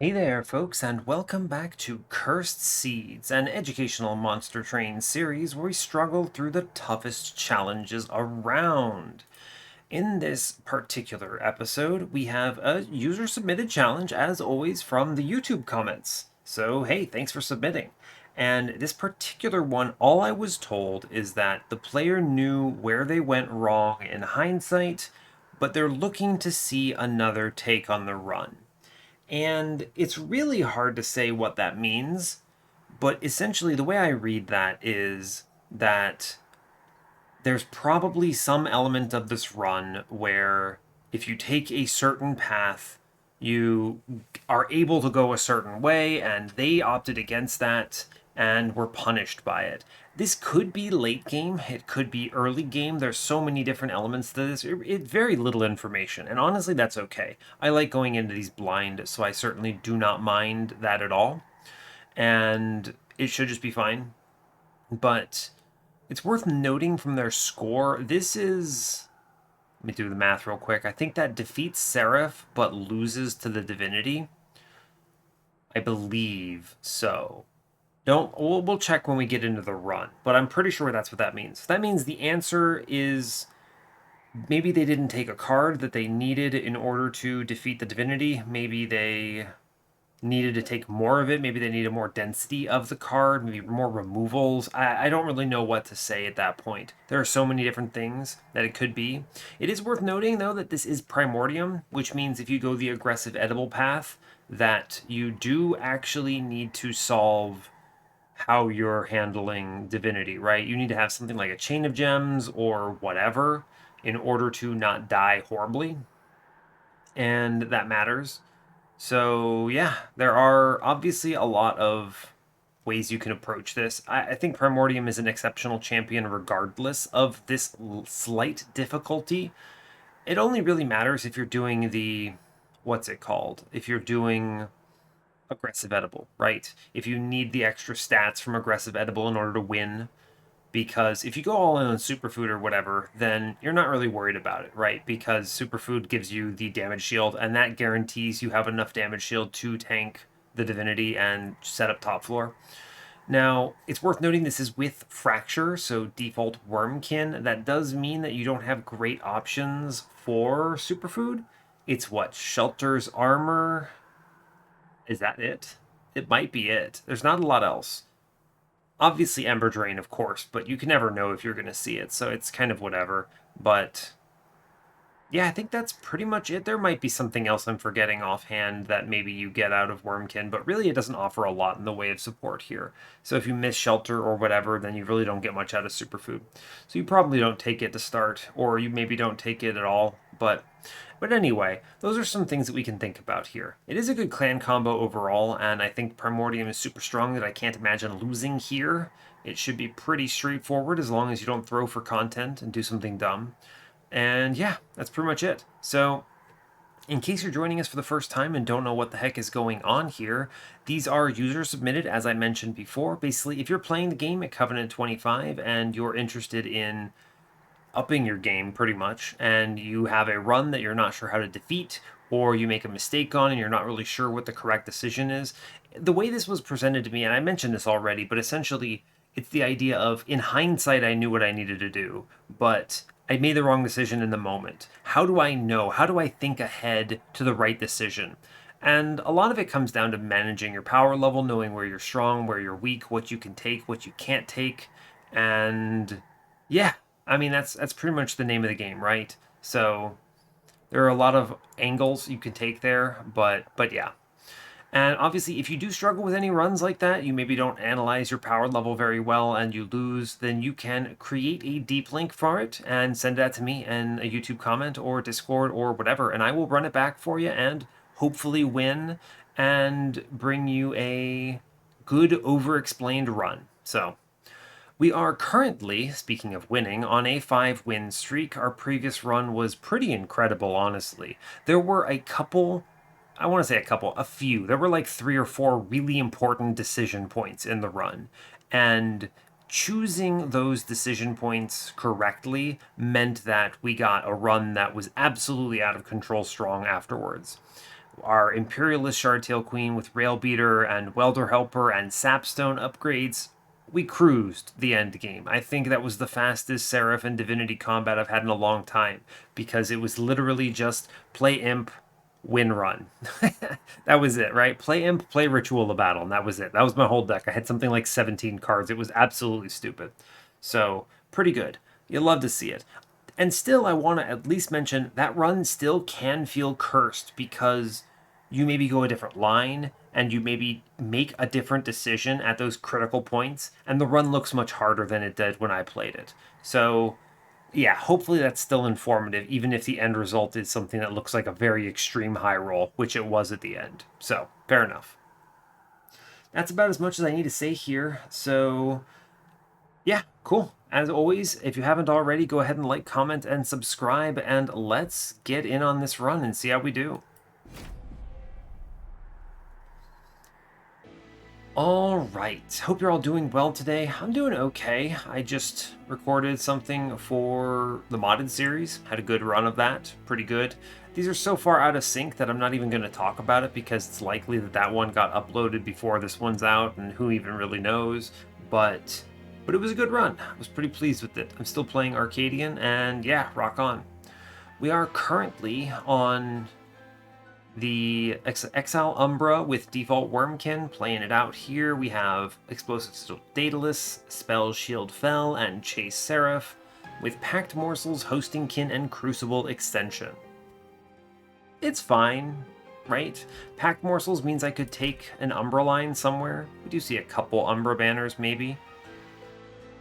Hey there, folks, and welcome back to Cursed Seeds, an educational monster train series where we struggle through the toughest challenges around. In this particular episode, we have a user submitted challenge, as always, from the YouTube comments. So, hey, thanks for submitting. And this particular one, all I was told is that the player knew where they went wrong in hindsight, but they're looking to see another take on the run. And it's really hard to say what that means, but essentially, the way I read that is that there's probably some element of this run where if you take a certain path, you are able to go a certain way, and they opted against that and were punished by it. This could be late game, it could be early game. There's so many different elements to this. Very little information, and honestly, that's okay. I like going into these blind, so I certainly do not mind that at all. And it should just be fine. But it's worth noting from their score, this is. Let me do the math real quick. I think that defeats Seraph but loses to the Divinity. I believe so. Don't we'll check when we get into the run, but I'm pretty sure that's what that means. That means the answer is maybe they didn't take a card that they needed in order to defeat the Divinity. Maybe they needed to take more of it. Maybe they needed more density of the card, maybe more removals. I don't really know what to say at that point. There are so many different things that it could be. It is worth noting, though, that this is Primordium, which means if you go the aggressive edible path, that you do actually need to solve how you're handling Divinity, right? You need to have something like a chain of gems or whatever in order to not die horribly. And that matters. So, yeah, there are obviously a lot of ways you can approach this. I think Primordium is an exceptional champion regardless of this slight difficulty. It only really matters if you're doing the, what's it called? If you're doing aggressive edible, right? If you need the extra stats from aggressive edible in order to win, because if you go all in on superfood or whatever, then you're not really worried about it, right? Because superfood gives you the damage shield, and that guarantees you have enough damage shield to tank the divinity and set up top floor. Now, it's worth noting this is with Fracture, so default Wurmkin. That does mean that you don't have great options for superfood. It's what? Shelter's Armor? Is that it? It might be it. There's not a lot else. Obviously Ember Drain, of course, but you can never know if you're going to see it, so it's kind of whatever. But yeah, I think that's pretty much it. There might be something else I'm forgetting offhand that maybe you get out of Wurmkin, but really it doesn't offer a lot in the way of support here. So if you miss Shelter or whatever, then you really don't get much out of Superfood. So you probably don't take it to start, or you maybe don't take it at all, but anyway, those are some things that we can think about here. It is a good clan combo overall, and I think Primordium is super strong that I can't imagine losing here. It should be pretty straightforward as long as you don't throw for content and do something dumb. And yeah, that's pretty much it. So, in case you're joining us for the first time and don't know what the heck is going on here, these are user submitted, as I mentioned before. Basically, if you're playing the game at Covenant 25 and you're interested in upping your game pretty much, and you have a run that you're not sure how to defeat, or you make a mistake on and you're not really sure what the correct decision is, the way this was presented to me, and I mentioned this already, but essentially it's the idea of in hindsight, I knew what I needed to do, but I made the wrong decision in the moment. How do I know? How do I think ahead to the right decision? And a lot of it comes down to managing your power level, knowing where you're strong, where you're weak, what you can take, what you can't take. And yeah, I mean that's pretty much the name of the game, right? So there are a lot of angles you can take there, but yeah. And obviously, if you do struggle with any runs like that, you maybe don't analyze your power level very well and you lose, then you can create a deep link for it and send that to me in a YouTube comment or Discord or whatever, and I will run it back for you and hopefully win and bring you a good over explained run. So, we are currently, speaking of winning, on a 5-win streak. Our previous run was pretty incredible, honestly. There were a couple, I want to say a couple, a few. There were like 3 or 4 really important decision points in the run. And choosing those decision points correctly meant that we got a run that was absolutely out of control strong afterwards. our Imperialist Shardtail Queen with Rail Beater and Welder Helper and Sapstone upgrades, we cruised the end game. I think that was the fastest Seraph and Divinity combat I've had in a long time, because it was literally just play Imp, win, run. That was it, right? Play Imp, play Ritual of Battle, and that was it. That was my whole deck. I had something like 17 cards. It was absolutely stupid. So, pretty good. You'll love to see it. And still, I want to at least mention that run still can feel cursed, because you maybe go a different line and you maybe make a different decision at those critical points, and the run looks much harder than it did when I played it. So, yeah, hopefully that's still informative, even if the end result is something that looks like a very extreme high roll, which it was at the end. So, fair enough. That's about as much as I need to say here. So, yeah, cool. As always, if you haven't already, go ahead and like, comment, and subscribe, and let's get in on this run and see how we do. Alright, hope you're all doing well today. I'm doing okay. I just recorded something for the modded series. Had a good run of that. Pretty good. These are so far out of sync that I'm not even going to talk about it, because it's likely that that one got uploaded before this one's out, and who even really knows. But it was a good run. I was pretty pleased with it. I'm still playing Arcadian, and yeah, rock on. We are currently on the Exile Umbra with default Wurmkin, playing it out here. We have Explosive Still Daedalus, Spell Shield Fell, and Chase Seraph, with Packed Morsels, Hosting Kin, and Crucible Extension. It's fine, right? Packed Morsels means I could take an Umbra line somewhere. We do see a couple Umbra banners, maybe.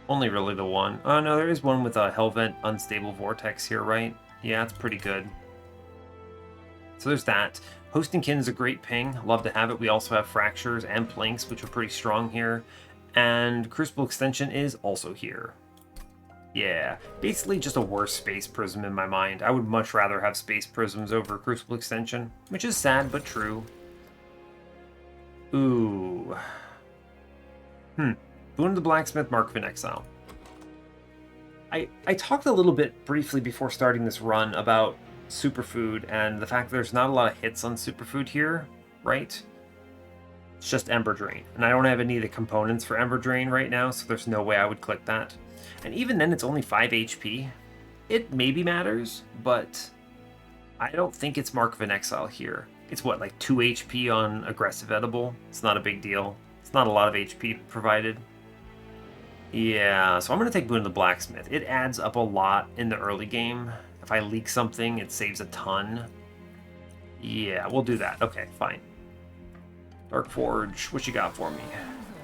Only really the one. Oh no, there is one with a Hellvent Unstable Vortex here, right? Yeah, it's pretty good. So there's that. Hosting Kin is a great ping. Love to have it. We also have Fractures and Planks, which are pretty strong here. And Crucible Extension is also here. Yeah, basically just a worse Space Prism in my mind. I would much rather have Space Prisms over Crucible Extension, which is sad but true. Ooh. Boon of the Blacksmith, Mark of an Exile. I talked a little bit briefly before starting this run about Superfood and the fact that there's not a lot of hits on Superfood here, right? It's just Ember Drain, and I don't have any of the components for Ember Drain right now, so there's no way I would click that. And even then, it's only 5 HP. It maybe matters, but I don't think it's Mark of an Exile here. It's what, like 2 HP on Aggressive Edible? It's not a big deal. It's not a lot of HP provided. Yeah, so I'm going to take Boon of the Blacksmith. It adds up a lot in the early game. If I leak something, it saves a ton. Yeah, we'll do that. Okay, fine. Dark Forge, what you got for me?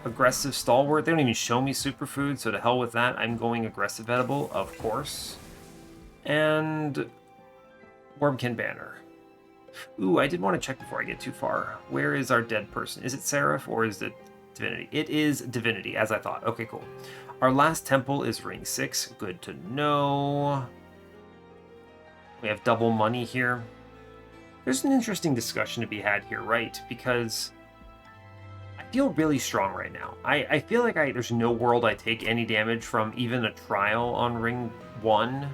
Aggressive Stalwart. They don't even show me Superfood, so to hell with that. I'm going Aggressive Edible, of course. And Wurmkin Banner. Ooh, I did want to check before I get too far. Where is our dead person? Is it Seraph or is it Divinity? It is Divinity, as I thought. Okay, cool. Our last temple is Ring 6. Good to know. We have double money here. There's an interesting discussion to be had here, right? Because I feel really strong right now. I feel like there's no world I take any damage from even a trial on Ring 1.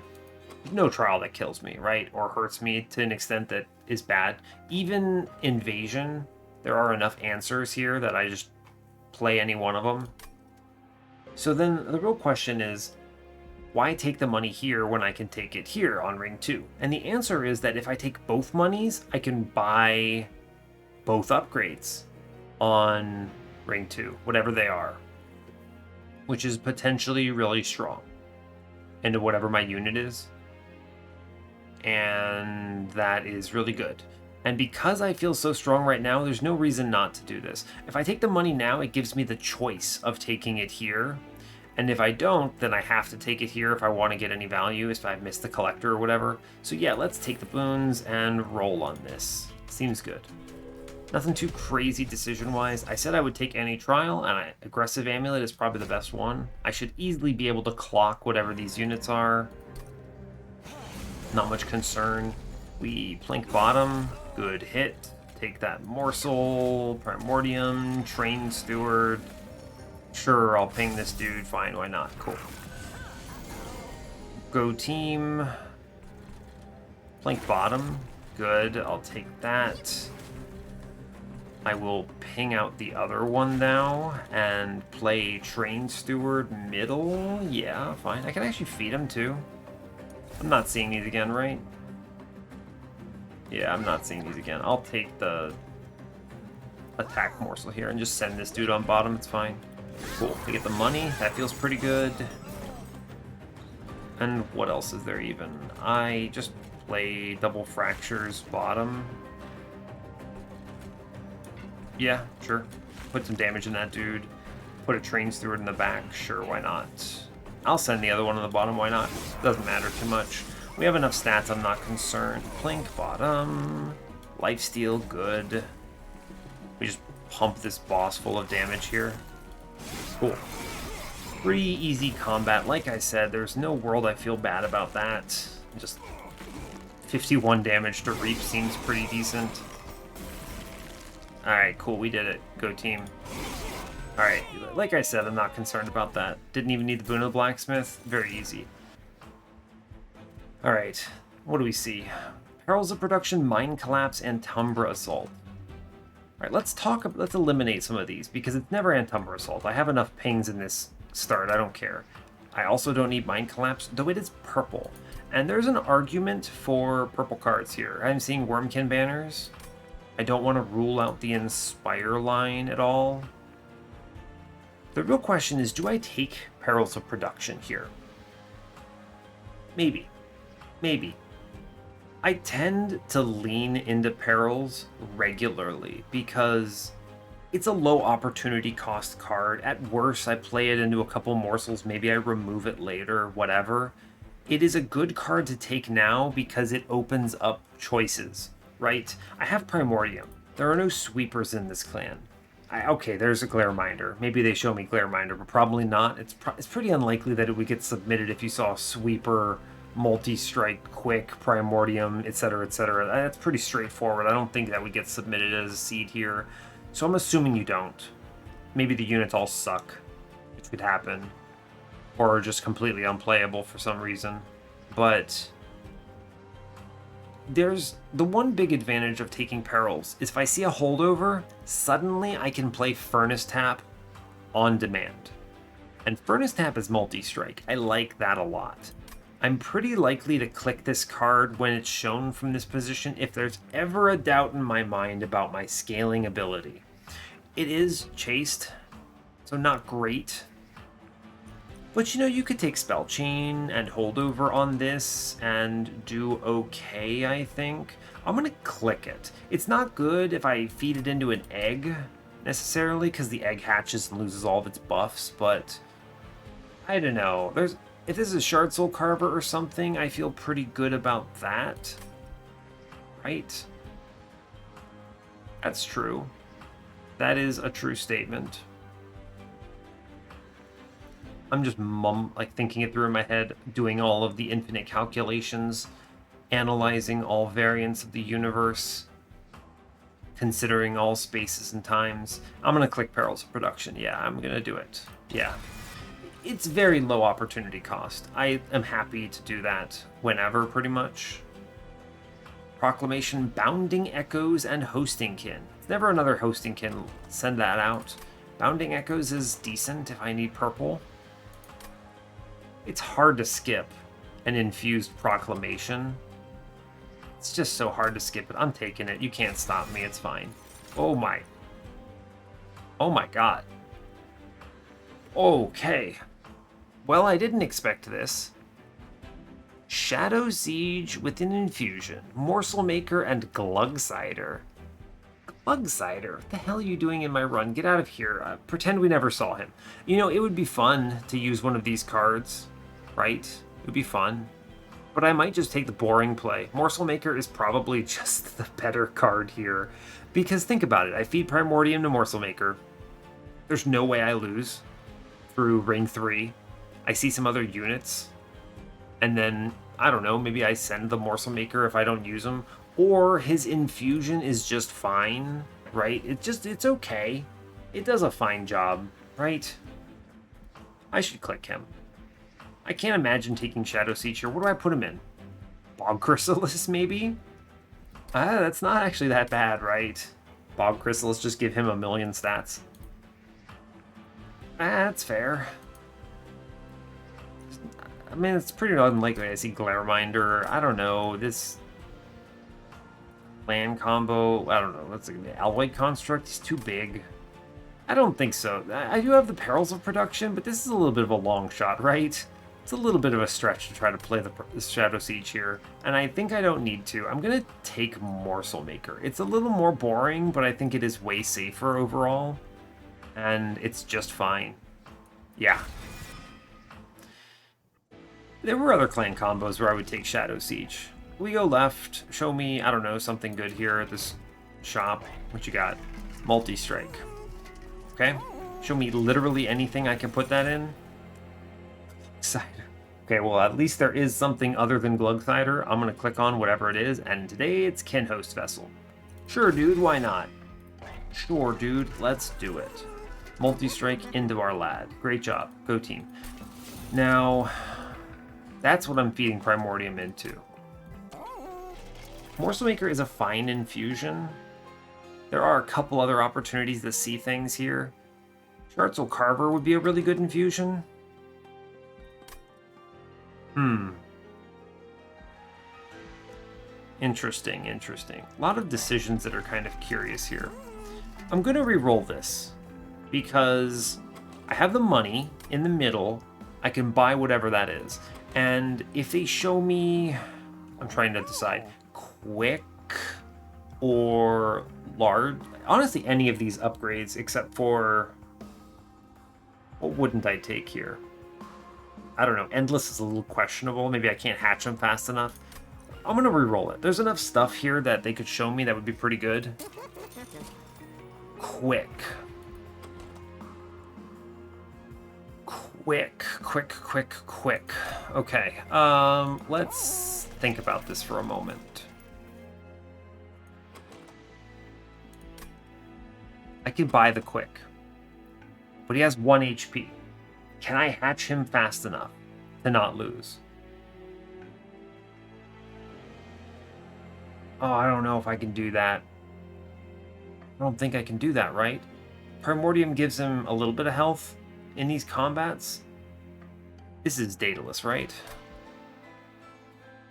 There's no trial that kills me, right? Or hurts me to an extent that is bad. Even Invasion, there are enough answers here that I just play any one of them. So then the real question is, why take the money here when I can take it here on Ring 2? And the answer is that if I take both monies, I can buy both upgrades on Ring 2, whatever they are, which is potentially really strong into whatever my unit is. And that is really good. And because I feel so strong right now, there's no reason not to do this. If I take the money now, it gives me the choice of taking it here. And if I don't, then I have to take it here if I want to get any value, if I miss the collector or whatever. So yeah, let's take the boons and roll on this. Seems good. Nothing too crazy decision-wise. I said I would take any trial, and Aggressive Amulet is probably the best one. I should easily be able to clock whatever these units are. Not much concern. We Plank Bottom, good hit. Take that Morsel, Primordium, Train Steward. Sure, I'll ping this dude. Fine, why not? Cool. Go team. Plank Bottom. Good, I'll take that. I will ping out the other one now and play Train Steward middle. Yeah, fine. I can actually feed him too. I'm not seeing these again, right? Yeah, I'm not seeing these again. I'll take the attack morsel here and just send this dude on bottom. It's fine. Cool. We get the money. That feels pretty good. And what else is there even? I just play double fractures bottom. Yeah, sure. Put some damage in that dude. Put a train steward in the back. Sure, why not? I'll send the other one on the bottom. Why not? Doesn't matter too much. We have enough stats. I'm not concerned. Plink bottom. Lifesteal, good. We just pump this boss full of damage here. Cool. Pretty easy combat. Like I said, there's no world I feel bad about that. Just 51 damage to Reap seems pretty decent. Alright, cool, we did it. Go team. Alright, like I said, I'm not concerned about that. Didn't even need the boon of the blacksmith. Very easy. Alright, what do we see? Perils of Production, Mine Collapse, and Umbra Assault. Alright, let's eliminate some of these, because it's never Umbra Assault. I have enough pings in this start, I don't care. I also don't need Mine Collapse, though it is purple. And there's an argument for purple cards here. I'm seeing Wurmkin banners. I don't want to rule out the Inspire line at all. The real question is, do I take Perils of Production here? Maybe. Maybe. I tend to lean into Perils regularly because it's a low opportunity cost card. At worst, I play it into a couple morsels. Maybe I remove it later, whatever. It is a good card to take now because it opens up choices. Right? I have Primordium. There are no sweepers in this clan. Okay, there's a Glareminder. Maybe they show me Glareminder, but probably not. It's pretty unlikely that it would get submitted if you saw Sweeper, Multi-Strike, Quick, Primordium, etc., etc. That's pretty straightforward. I don't think that would get submitted as a seed here. So I'm assuming you don't. Maybe the units all suck, which could happen. Or are just completely unplayable for some reason. But there's the one big advantage of taking Perils is if I see a holdover, suddenly I can play Furnace Tap on demand. And Furnace Tap is multi-strike. I like that a lot. I'm pretty likely to click this card when it's shown from this position if there's ever a doubt in my mind about my scaling ability. It is chased, so not great. But you know, you could take Spell Chain and Holdover on this and do okay, I think. I'm going to click it. It's not good if I feed it into an egg, necessarily, because the egg hatches and loses all of its buffs, but I don't know. If this is a Shard Soul Carver or something, I feel pretty good about that. Right? That's true. That is a true statement. I'm just thinking it through in my head, doing all of the infinite calculations, analyzing all variants of the universe, considering all spaces and times. I'm going to click Perils of Production. Yeah, I'm going to do it. Yeah. It's very low opportunity cost. I am happy to do that whenever, pretty much. Proclamation, Bounding Echoes, and Hosting Kin. It's never another Hosting Kin. Send that out. Bounding Echoes is decent if I need purple. It's hard to skip an infused proclamation. It's just so hard to skip it. I'm taking it. You can't stop me. It's fine. Oh my. Oh my god. Okay. Well, I didn't expect this. Shadow Siege with an infusion. Morsel Maker and Glugsider. Glugsider? What the hell are you doing in my run? Get out of here. Pretend we never saw him. You know, it would be fun to use one of these cards. Right? It would be fun. But I might just take the boring play. Morsel Maker is probably just the better card here. Because think about it. I feed Primordium to Morsel Maker. There's no way I lose through Ring 3. I see some other units. And then, I don't know, maybe I send the Morsel Maker if I don't use him. Or his infusion is just fine, right? It's okay. It does a fine job, right? I should click him. I can't imagine taking Shadow Siege here. What do I put him in? Bog Chrysalis, maybe? That's not actually that bad, right? Bob Crystal. Let's just give him 1,000,000 stats. That's fair. I mean, it's pretty unlikely I see Glareminder. I don't know. This land combo, I don't know. Let's see. The Alloy Construct is too big. I don't think so. I do have the Perils of Production, but this is a little bit of a long shot, right? It's a little bit of a stretch to try to play the Shadow Siege here, and I think I don't need to. I'm going to take Morsel Maker. It's a little more boring, but I think it is way safer overall, and it's just fine. Yeah. There were other clan combos where I would take Shadow Siege. We go left. Show me, I don't know, something good here at this shop. What you got? Multi-strike. Okay. Show me literally anything I can put that in. Cider. Okay, well, at least there is something other than Glugcider. I'm going to click on whatever it is, and today it's Kinhost Vessel. Sure, dude, why not? Sure, dude, let's do it. Multi-strike into our lad. Great job. Go team. Now, that's what I'm feeding Primordium into. Morsel Maker is a fine infusion. There are a couple other opportunities to see things here. Shartzel Carver would be a really good infusion. Interesting, interesting. A lot of decisions that are kind of curious here. I'm going to re-roll this because I have the money in the middle. I can buy whatever that is. And if they show me, I'm trying to decide, quick or large. Honestly, any of these upgrades except for, what wouldn't I take here? I don't know. Endless is a little questionable. Maybe I can't hatch them fast enough. I'm going to re-roll it. There's enough stuff here that they could show me that would be pretty good. Quick. Quick. Okay. Let's think about this for a moment. I could buy the quick, but he has 1 HP. Can I hatch him fast enough to not lose? Oh, I don't know if I can do that. I don't think I can do that, right? Primordium gives him a little bit of health in these combats. This is Daedalus, right?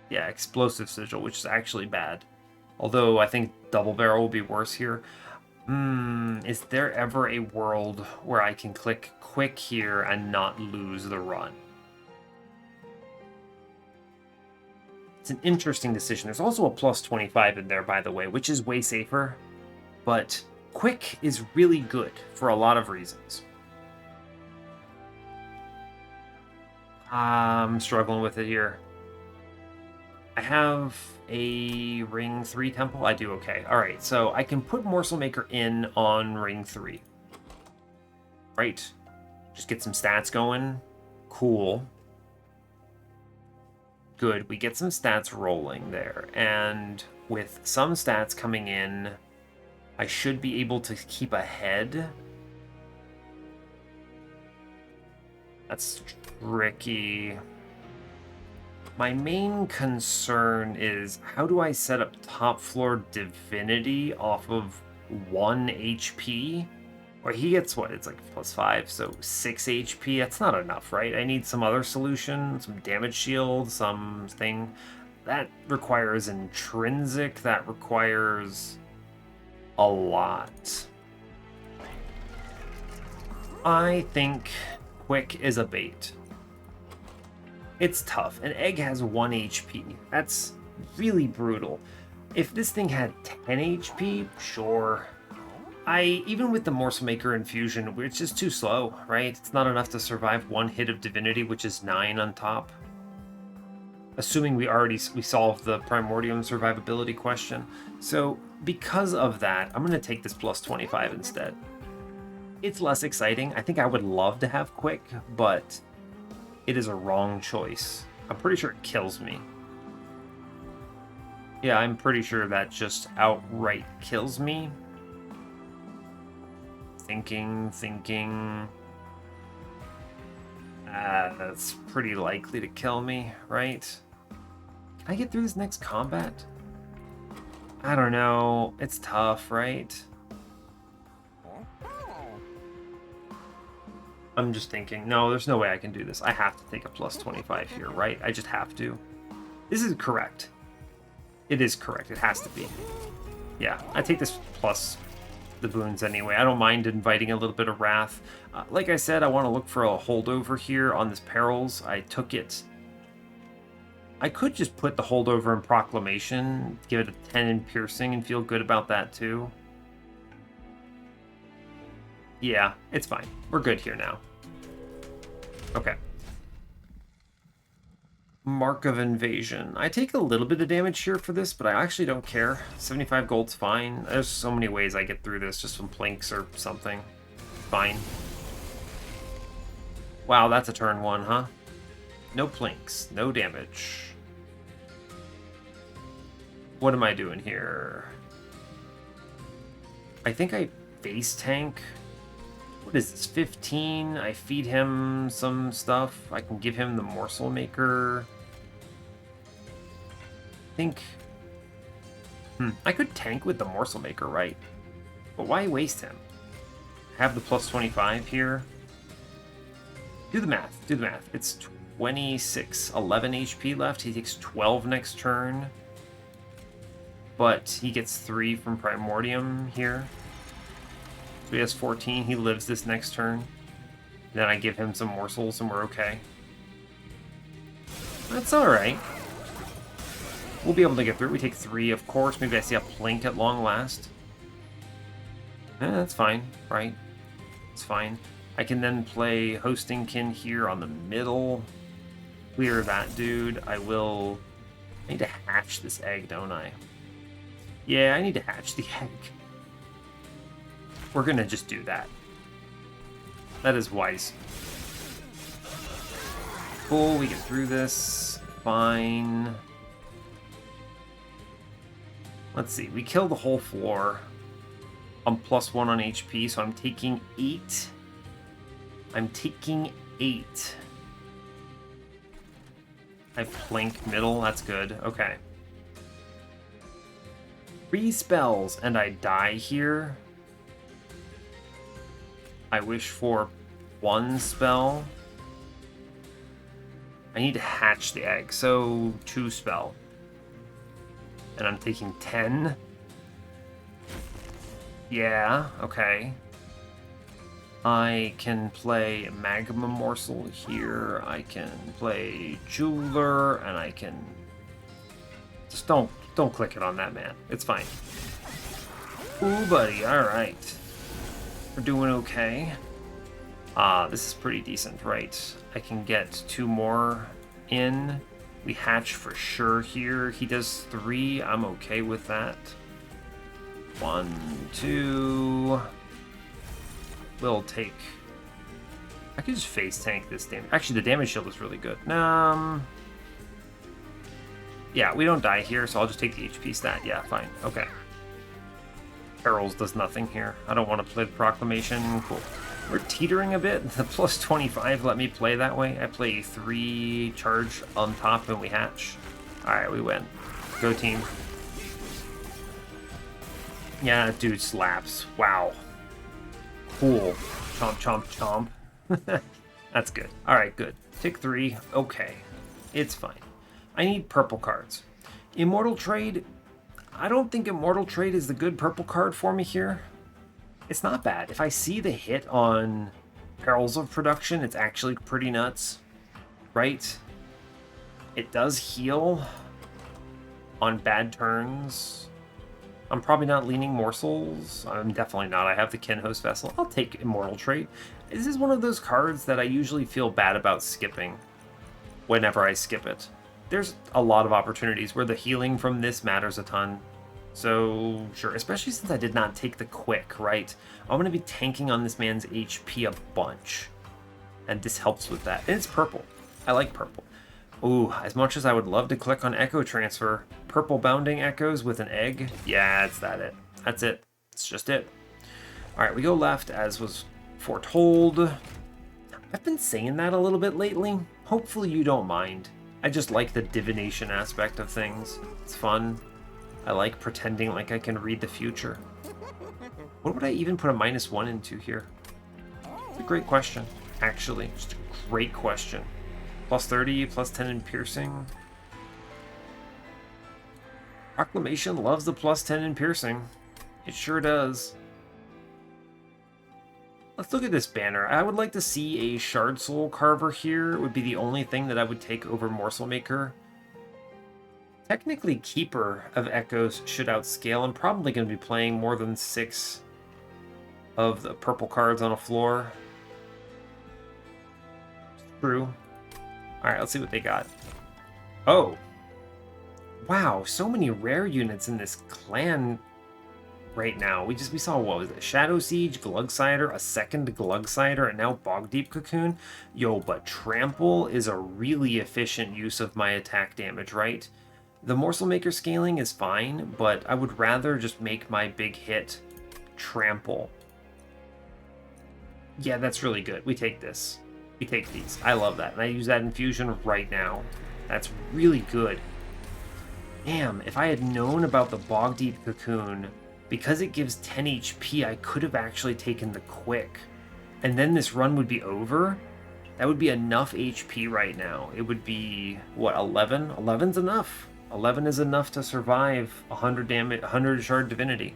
Yeah, Explosive Sigil, which is actually bad. Although I think Double Barrel will be worse here. Is there ever a world where I can click quick here and not lose the run? It's an interesting decision. There's also a plus 25 in there, by the way, which is way safer. But quick is really good for a lot of reasons. I'm struggling with it here. I have a Ring 3 Temple. I do, okay. Alright, so I can put Morsel Maker in on Ring 3. Right. Just get some stats going. Cool. Good, we get some stats rolling there. And with some stats coming in, I should be able to keep ahead. That's tricky. My main concern is, how do I set up top floor Divinity off of 1 HP? Or he gets what? It's like +5, so 6 HP. That's not enough, right? I need some other solution, some damage shield, something. That requires intrinsic, that requires a lot. I think quick is a bait. It's tough. An egg has 1 HP. That's really brutal. If this thing had 10 HP, sure. Even with the Morsel Maker infusion, it's just too slow, right? It's not enough to survive 1 hit of Divinity, which is 9 on top. Assuming we solved the Primordium survivability question. So because of that, I'm going to take this plus 25 instead. It's less exciting. I think I would love to have quick, but it is a wrong choice. I'm pretty sure it kills me. Yeah, I'm pretty sure that just outright kills me. Thinking. That's pretty likely to kill me, right? Can I get through this next combat? I don't know. It's tough, right? I'm just thinking, no, there's no way I can do this. I have to take a plus 25 here, right? I just have to. This is correct. It is correct. It has to be. Yeah, I take this plus the boons anyway. I don't mind inviting a little bit of wrath. Like I said, I want to look for a holdover here on this Perils. I took it. I could just put the holdover in Proclamation, give it a 10 in Piercing, and feel good about that too. Yeah, it's fine. We're good here now. Okay. Mark of Invasion. I take a little bit of damage here for this, but I actually don't care. 75 gold's fine. There's so many ways I get through this, just from plinks or something. Fine. Wow, that's a turn 1, huh? No plinks, no damage. What am I doing here? I think I face tank. What is this, 15? I feed him some stuff. I can give him the Morsel Maker. I think... I could tank with the Morsel Maker, right? But why waste him? Have the plus 25 here. Do the math. Do the math. It's 26, 11 HP left. He takes 12 next turn. But he gets 3 from Primordium here. So he has 14. He lives this next turn. Then I give him some morsels and we're okay. That's alright. We'll be able to get through. We take 3, of course. Maybe I see a plink at long last. That's fine, right? It's fine. I can then play Hostingkin here on the middle. Clear that dude. I need to hatch this egg, don't I? Yeah, I need to hatch the egg. We're gonna just do that. That is wise. Cool, we get through this. Fine. Let's see, we kill the whole floor. I'm +1 on HP, so I'm taking 8. I'm taking 8. I plink middle, that's good. Okay. 3 spells, and I die here. I wish for 1 spell. I need to hatch the egg, so 2 spell. And I'm taking 10. Yeah, okay. I can play Magma Morsel here. I can play Jeweler, and I can... Just don't click it on that, man. It's fine. Ooh, buddy, alright. We're doing okay. This is pretty decent, right? I can get 2 more in. We hatch for sure here. He does 3. I'm okay with that. 1, 2. We'll take... I could just face tank this damage. Actually, the damage shield is really good. Yeah, we don't die here, so I'll just take the HP stat. Yeah, fine. Okay. Perils does nothing here. I don't want to play the Proclamation. Cool. We're teetering a bit. The plus 25 let me play that way. I play 3 charge on top and we hatch. Alright, we win. Go team. Yeah, that dude slaps. Wow. Cool. Chomp, chomp, chomp. That's good. Alright, good. Tick 3. Okay. It's fine. I need purple cards. Immortal Trade... I don't think Immortal Trade is the good purple card for me here. It's not bad. If I see the hit on Perils of Production, it's actually pretty nuts. Right? It does heal on bad turns. I'm probably not leaning Morsels. I'm definitely not. I have the Kinhost Vessel. I'll take Immortal Trade. This is one of those cards that I usually feel bad about skipping whenever I skip it. There's a lot of opportunities where the healing from this matters a ton. So, sure, especially since I did not take the quick, right? I'm going to be tanking on this man's HP a bunch. And this helps with that. And it's purple. I like purple. Ooh, as much as I would love to click on Echo Transfer, purple bounding echoes with an egg. Yeah, it's it. That's it. It's just it. Alright, we go left as was foretold. I've been saying that a little bit lately. Hopefully you don't mind. I just like the divination aspect of things. It's fun. I like pretending like I can read the future. What would I even put a -1 into here? It's a great question. Actually, just a great question. Plus 30, plus 10 in piercing. Proclamation loves the plus 10 in piercing. It sure does. Let's look at this banner. I would like to see a Shard Soul Carver here. It would be the only thing that I would take over Morsel Maker. Technically, Keeper of Echoes should outscale. I'm probably going to be playing more than 6 of the purple cards on a floor. True. Alright, let's see what they got. Oh. Wow, so many rare units in this clan right now. We saw, what was it? Shadow Siege, Glugsider, a second Glugsider, and now Bog Deep Cocoon. Yo, but Trample is a really efficient use of my attack damage, right? The Morsel Maker scaling is fine, but I would rather just make my big hit Trample. Yeah, that's really good. We take this. We take these. I love that. And I use that infusion right now. That's really good. Damn, if I had known about the Bog Deep Cocoon, because it gives 10 HP, I could have actually taken the Quick. And then this run would be over. That would be enough HP right now. It would be, what, 11? 11's enough. 11 is enough to survive 100 damage, 100 Shard Divinity.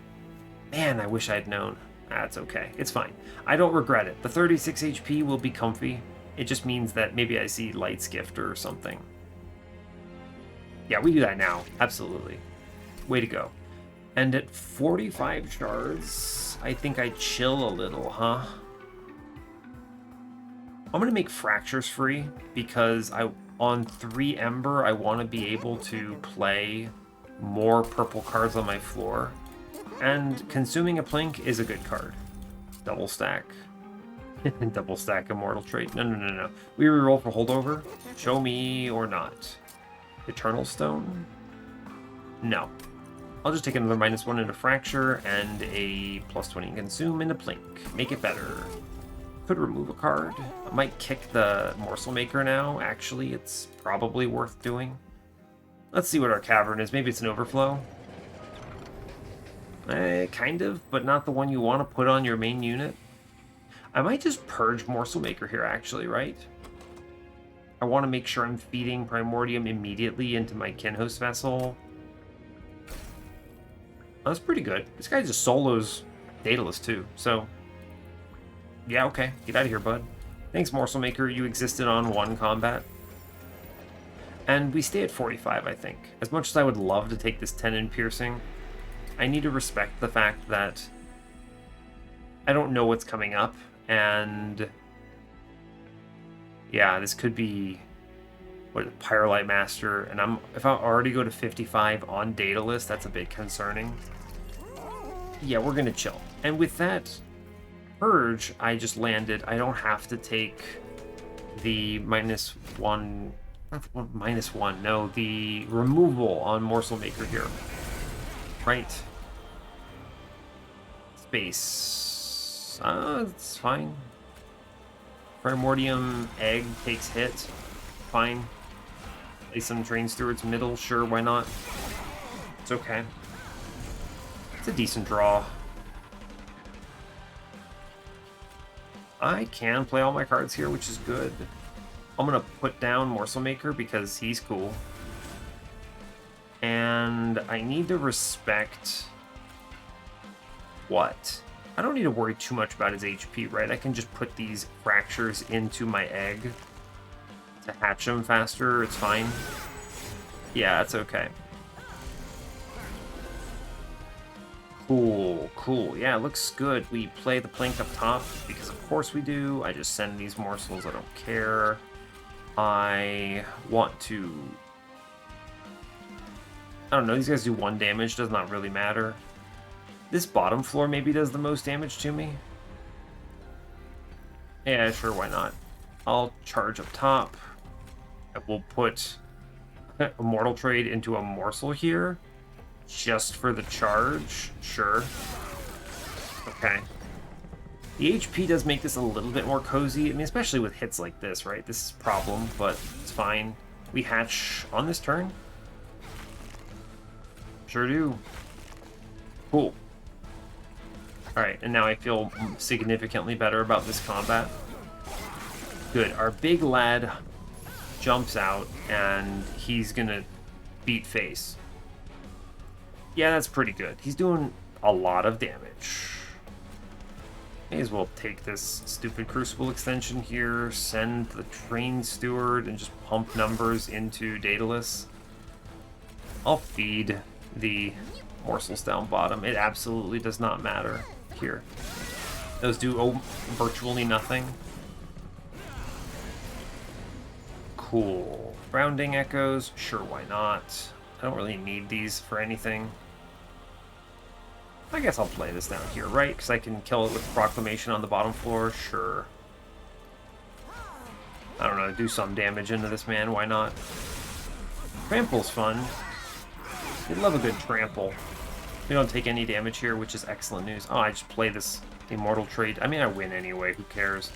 Man, I wish I'd known. That's okay. It's fine. I don't regret it. The 36 HP will be comfy. It just means that maybe I see Light's Gift or something. Yeah, we do that now. Absolutely. Way to go. And at 45 shards, I think I chill a little, huh? I'm going to make Fractures free because on 3 Ember, I want to be able to play more purple cards on my floor. And Consuming a Plink is a good card. Double stack. Double stack Immortal Trait. No. We reroll for Holdover. Show me or not. Eternal Stone? No. I'll just take another -1 into Fracture and a +20 in Consume into Plink. Make it better. Could remove a card. I might kick the Morsel Maker now. Actually, it's probably worth doing. Let's see what our Cavern is. Maybe it's an Overflow. Kind of, but not the one you want to put on your main unit. I might just purge Morsel Maker here, actually, right? I want to make sure I'm feeding Primordium immediately into my Kinhost Vessel. That's pretty good. This guy just solos Daedalus, too, so... Yeah, okay. Get out of here, bud. Thanks, Morsel Maker. You existed on 1 combat. And we stay at 45, I think. As much as I would love to take this 10 in Piercing, I need to respect the fact that I don't know what's coming up, and yeah, this could be Pyrolite Master, and if I already go to 55 on Daedalus, that's a bit concerning. Yeah, we're gonna chill. And with that Purge, I just landed. I don't have to take the -1, not the -1, no, the removal on Morsel Maker here. Right. Space. It's fine. Primordium Egg takes hit. Fine. Play some Train Stewards middle. Sure, why not? It's okay. It's a decent draw. I can play all my cards here, which is good. I'm going to put down Morsel Maker because he's cool. And I need to respect... What? I don't need to worry too much about his HP, right? I can just put these fractures into my egg to hatch them faster. It's fine. Yeah, it's okay. Cool, cool. Yeah, it looks good. We play the Plink up top because of course we do. I just send these morsels. I don't care. I want to... I don't know. These guys do 1 damage. Does not really matter. This bottom floor maybe does the most damage to me. Yeah, sure, why not? I'll charge up top. I will put Immortal Trade into a morsel here. Just for the charge. Sure. Okay. The HP does make this a little bit more cozy. I mean, especially with hits like this, right? This is a problem, but it's fine. We hatch on this turn. Sure do. Cool. Alright, and now I feel significantly better about this combat. Good. Our big lad jumps out, and he's gonna beat face. Yeah, that's pretty good. He's doing a lot of damage. May as well take this stupid Crucible extension here, send the Train Steward, and just pump numbers into Daedalus. I'll feed the morsels down bottom. It absolutely does not matter here. Those do virtually nothing. Cool. Grounding Echoes, sure, why not? I don't really need these for anything. I guess I'll play this down here, right? Because I can kill it with Proclamation on the bottom floor, sure. I don't know, do some damage into this man, why not? Trample's fun. You'd love a good trample. We don't take any damage here, which is excellent news. Oh, I just play this Immortal trait. I mean, I win anyway, who cares?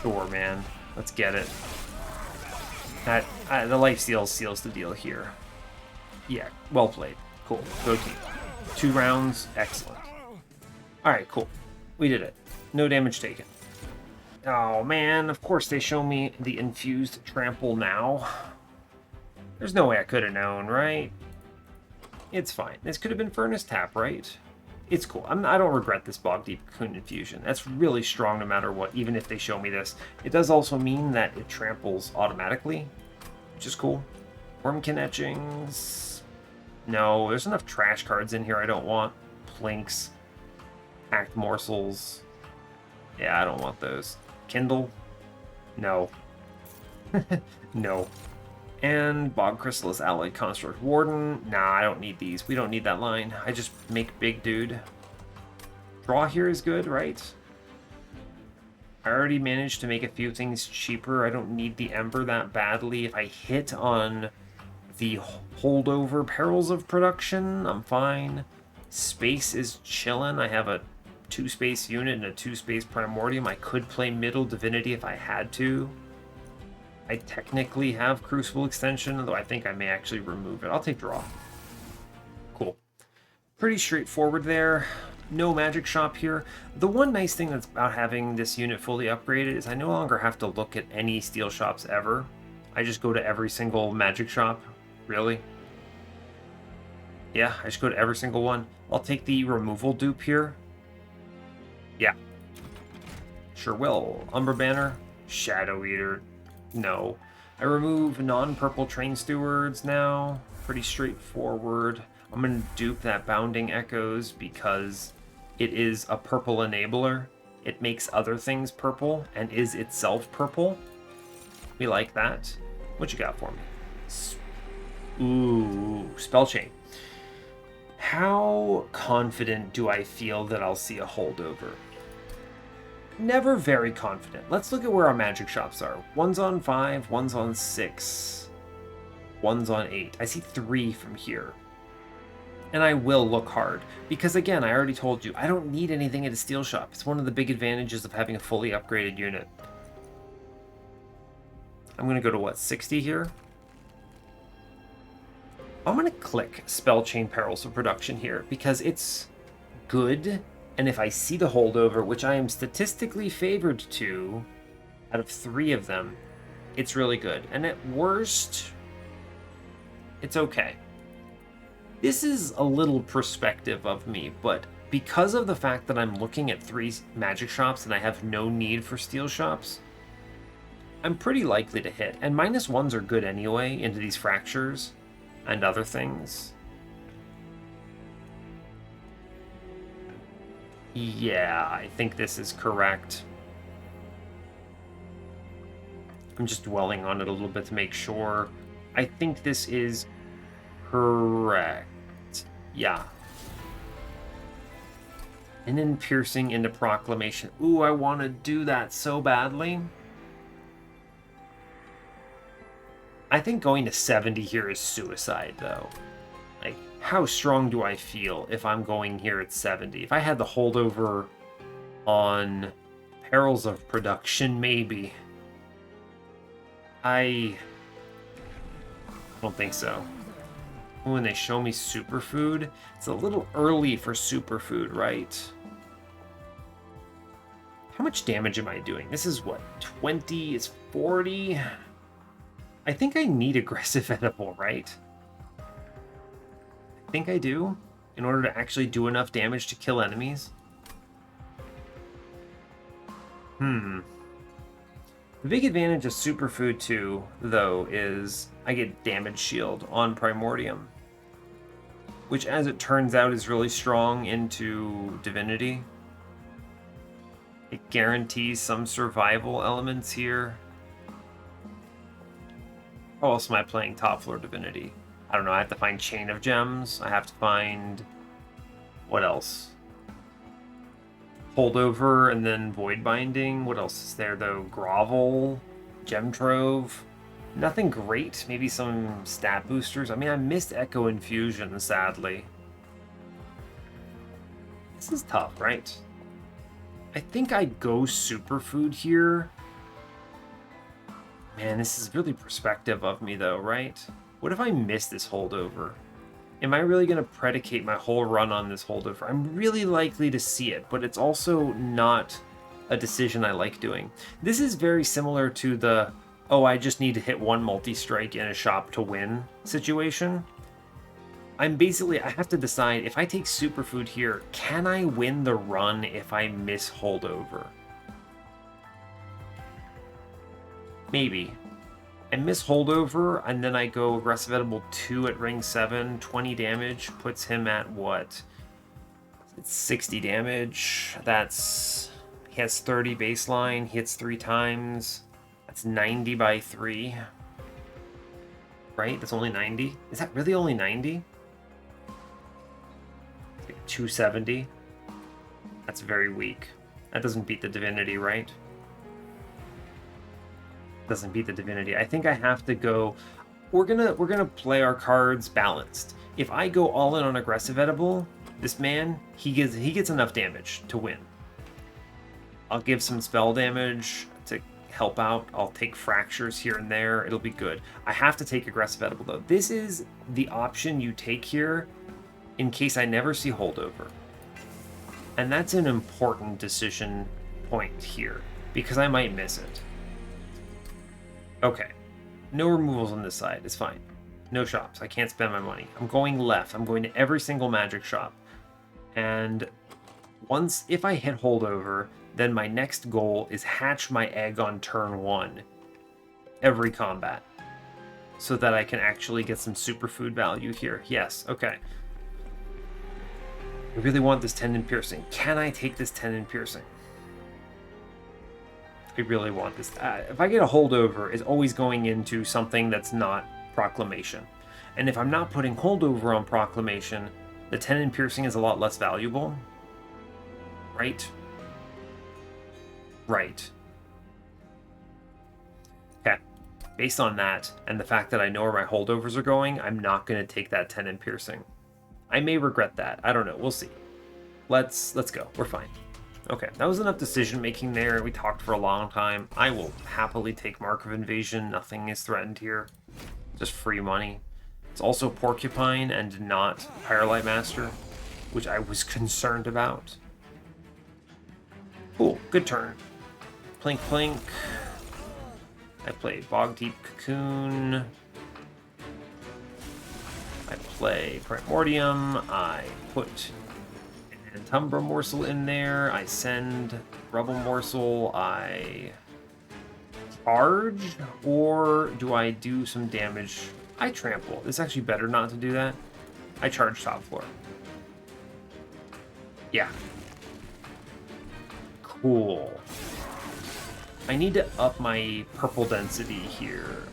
Sure, man. Let's get it. The life steal seals the deal here. Yeah, well played. Cool. Go team. 2 rounds. Excellent. Alright, cool. We did it. No damage taken. Oh, man. Of course they show me the infused trample now. There's no way I could have known, right? It's fine. This could have been Furnace Tap, right? It's cool. I don't regret this Bog Deep Cocoon Infusion. That's really strong no matter what, even if they show me this. It does also mean that it tramples automatically, which is cool. Wurmkin Etchings. No, there's enough trash cards in here I don't want. Plinks. Hacked Morsels. Yeah, I don't want those. Kindle. No. No. And Bog Chrysalis Alloyed Construct Warden. Nah, I don't need these. We don't need that line. I just make big dude. Draw here is good, right? I already managed to make a few things cheaper. I don't need the Ember that badly. If I hit on the holdover Perils of Production, I'm fine. Space is chillin'. I have a 2-space unit and a 2-space Primordium. I could play middle Divinity if I had to. I technically have Crucible Extension, though I think I may actually remove it. I'll take draw. Cool. Pretty straightforward there. No magic shop here. The one nice thing that's about having this unit fully upgraded is I no longer have to look at any steel shops ever. I just go to every single magic shop. Really? Yeah, I just go to every single one. I'll take the removal dupe here. Yeah. Sure will. Umbra Banner. Shadow Eater. No. I remove non-purple Train Stewards now. Pretty straightforward. I'm going to dupe that Bounding Echoes because it is a purple enabler. It makes other things purple and is itself purple. We like that. What you got for me? Ooh, Spell Chain. How confident do I feel that I'll see a holdover? Never very confident. Let's look at where our magic shops are. One's on 5, one's on 6, one's on 8. I see 3 from here. And I will look hard. Because again, I already told you, I don't need anything at a steel shop. It's one of the big advantages of having a fully upgraded unit. I'm going to go to what, 60 here? I'm going to click Spell Chain Perils of Production here because it's good. And if I see the holdover, which I am statistically favored to, out of 3 of them, it's really good. And at worst, it's okay. This is a little perspective of me, but because of the fact that I'm looking at 3 magic shops and I have no need for steel shops, I'm pretty likely to hit. And -1s are good anyway into these fractures and other things. Yeah, I think this is correct. I'm just dwelling on it a little bit to make sure. I think this is correct. Yeah. And then piercing into Proclamation. Ooh, I want to do that so badly. I think going to 70 here is suicide, though. Like, how strong do I feel if I'm going here at 70? If I had the holdover on Perils of Production, maybe. I don't think so. When they show me Superfood, it's a little early for Superfood, right? How much damage am I doing? This is what, 20? It's 40? I think I need aggressive edible, right? I think I do, in order to actually do enough damage to kill enemies. The big advantage of Superfood 2, though, is I get damage shield on Primordium, which, as it turns out, is really strong into Divinity. It guarantees some survival elements here. How else am I playing top floor Divinity? I don't know, I have to find Chain of Gems. I have to find... what else? Holdover and then Void Binding. What else is there, though? Grovel, Gem Trove. Nothing great. Maybe some stat boosters. I mean, I missed Echo Infusion, sadly. This is tough, right? I think I go Superfood here. Man, this is really perspective of me, though, right? What if I miss this holdover? Am I really going to predicate my whole run on this holdover? I'm really likely to see it, but it's also not a decision I like doing. This is very similar to the, oh, I just need to hit one multi-strike in a shop to win situation. I have to decide, if I take Superfood here, can I win the run if I miss holdover? Maybe. I miss holdover, and then I go aggressive edible 2 at ring 7, 20 damage, puts him at what? It's 60 damage. That's... he has 30 baseline, he hits 3 times. That's 90 by 3. Right? That's only 90? Is that really only 90? 270. That's very weak. That doesn't beat the Divinity, right? Doesn't beat the Divinity. I think I have to go... We're gonna play our cards balanced. If I go all in on aggressive edible, this man, he gets enough damage to win. I'll give some spell damage to help out. I'll take fractures here and there. It'll be good. I have to take aggressive edible, though. This is the option you take here in case I never see holdover. And that's an important decision point here, because I might miss it. Okay. No removals on this side. It's fine. No shops. I can't spend my money. I'm going left. I'm going to every single magic shop. And if I hit holdover, then my next goal is hatch my egg on turn 1 every combat, so that I can actually get some superfood value here. Yes, okay. I really want this tendon piercing. Can I take this tendon piercing? I really want this. If I get a holdover, it's always going into something that's not Proclamation. And if I'm not putting holdover on Proclamation, the tendon piercing is a lot less valuable. Right? Right. Okay. Based on that, and the fact that I know where my holdovers are going, I'm not going to take that tendon piercing. I may regret that. I don't know. We'll see. Let's go. We're fine. Okay, that was enough decision-making there. We talked for a long time. I will happily take Mark of Invasion. Nothing is threatened here. Just free money. It's also Porcupine and not Firelight Master, which I was concerned about. Cool. Good turn. Plink, plink. I play Bog Deep Cocoon. I play Primordium. I put an Umbra morsel in there. I send Rubble morsel. I charge, or do I do some damage? I trample. It's actually better not to do that. I charge top floor. Yeah. Cool. I need to up my purple density here.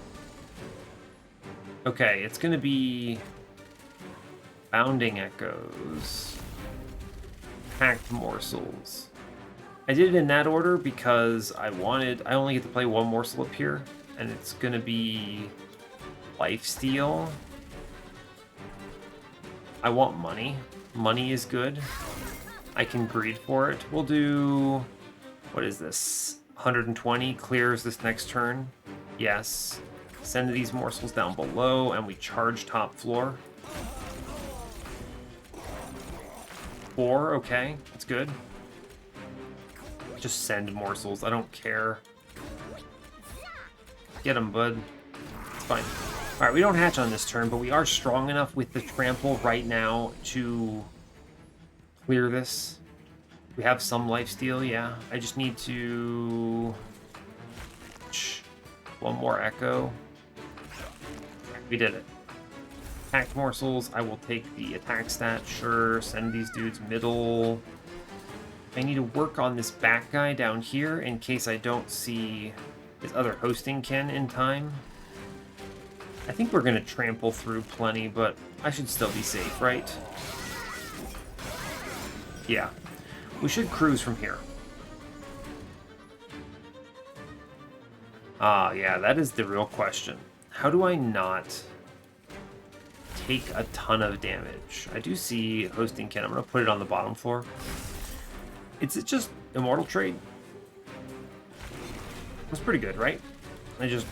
Okay, it's gonna be Bounding Echoes, Packed Morsels. I did it in that order because I only get to play one morsel up here, and it's gonna be Lifesteal. I want money. Money is good. I can greed for it. We'll do, what is this? 120 clears this next turn. Yes. Send these morsels down below, and we charge top floor. 4, okay, that's good. Just send morsels. I don't care. Get him, bud. It's fine. Alright, we don't hatch on this turn, but we are strong enough with the trample right now to clear this. We have some lifesteal, yeah. I just need to... One more echo. We did it. Attack morsels. I will take the attack stat, sure. Send these dudes middle. I need to work on this back guy down here in case I don't see his other hosting kin in time. I think we're going to trample through plenty, but I should still be safe, right? Yeah. We should cruise from here. Ah, yeah, that is the real question. How do I not take a ton of damage? I do see hosting kin. I'm going to put it on the bottom floor. Is it just immortal trade? That's pretty good, right? I just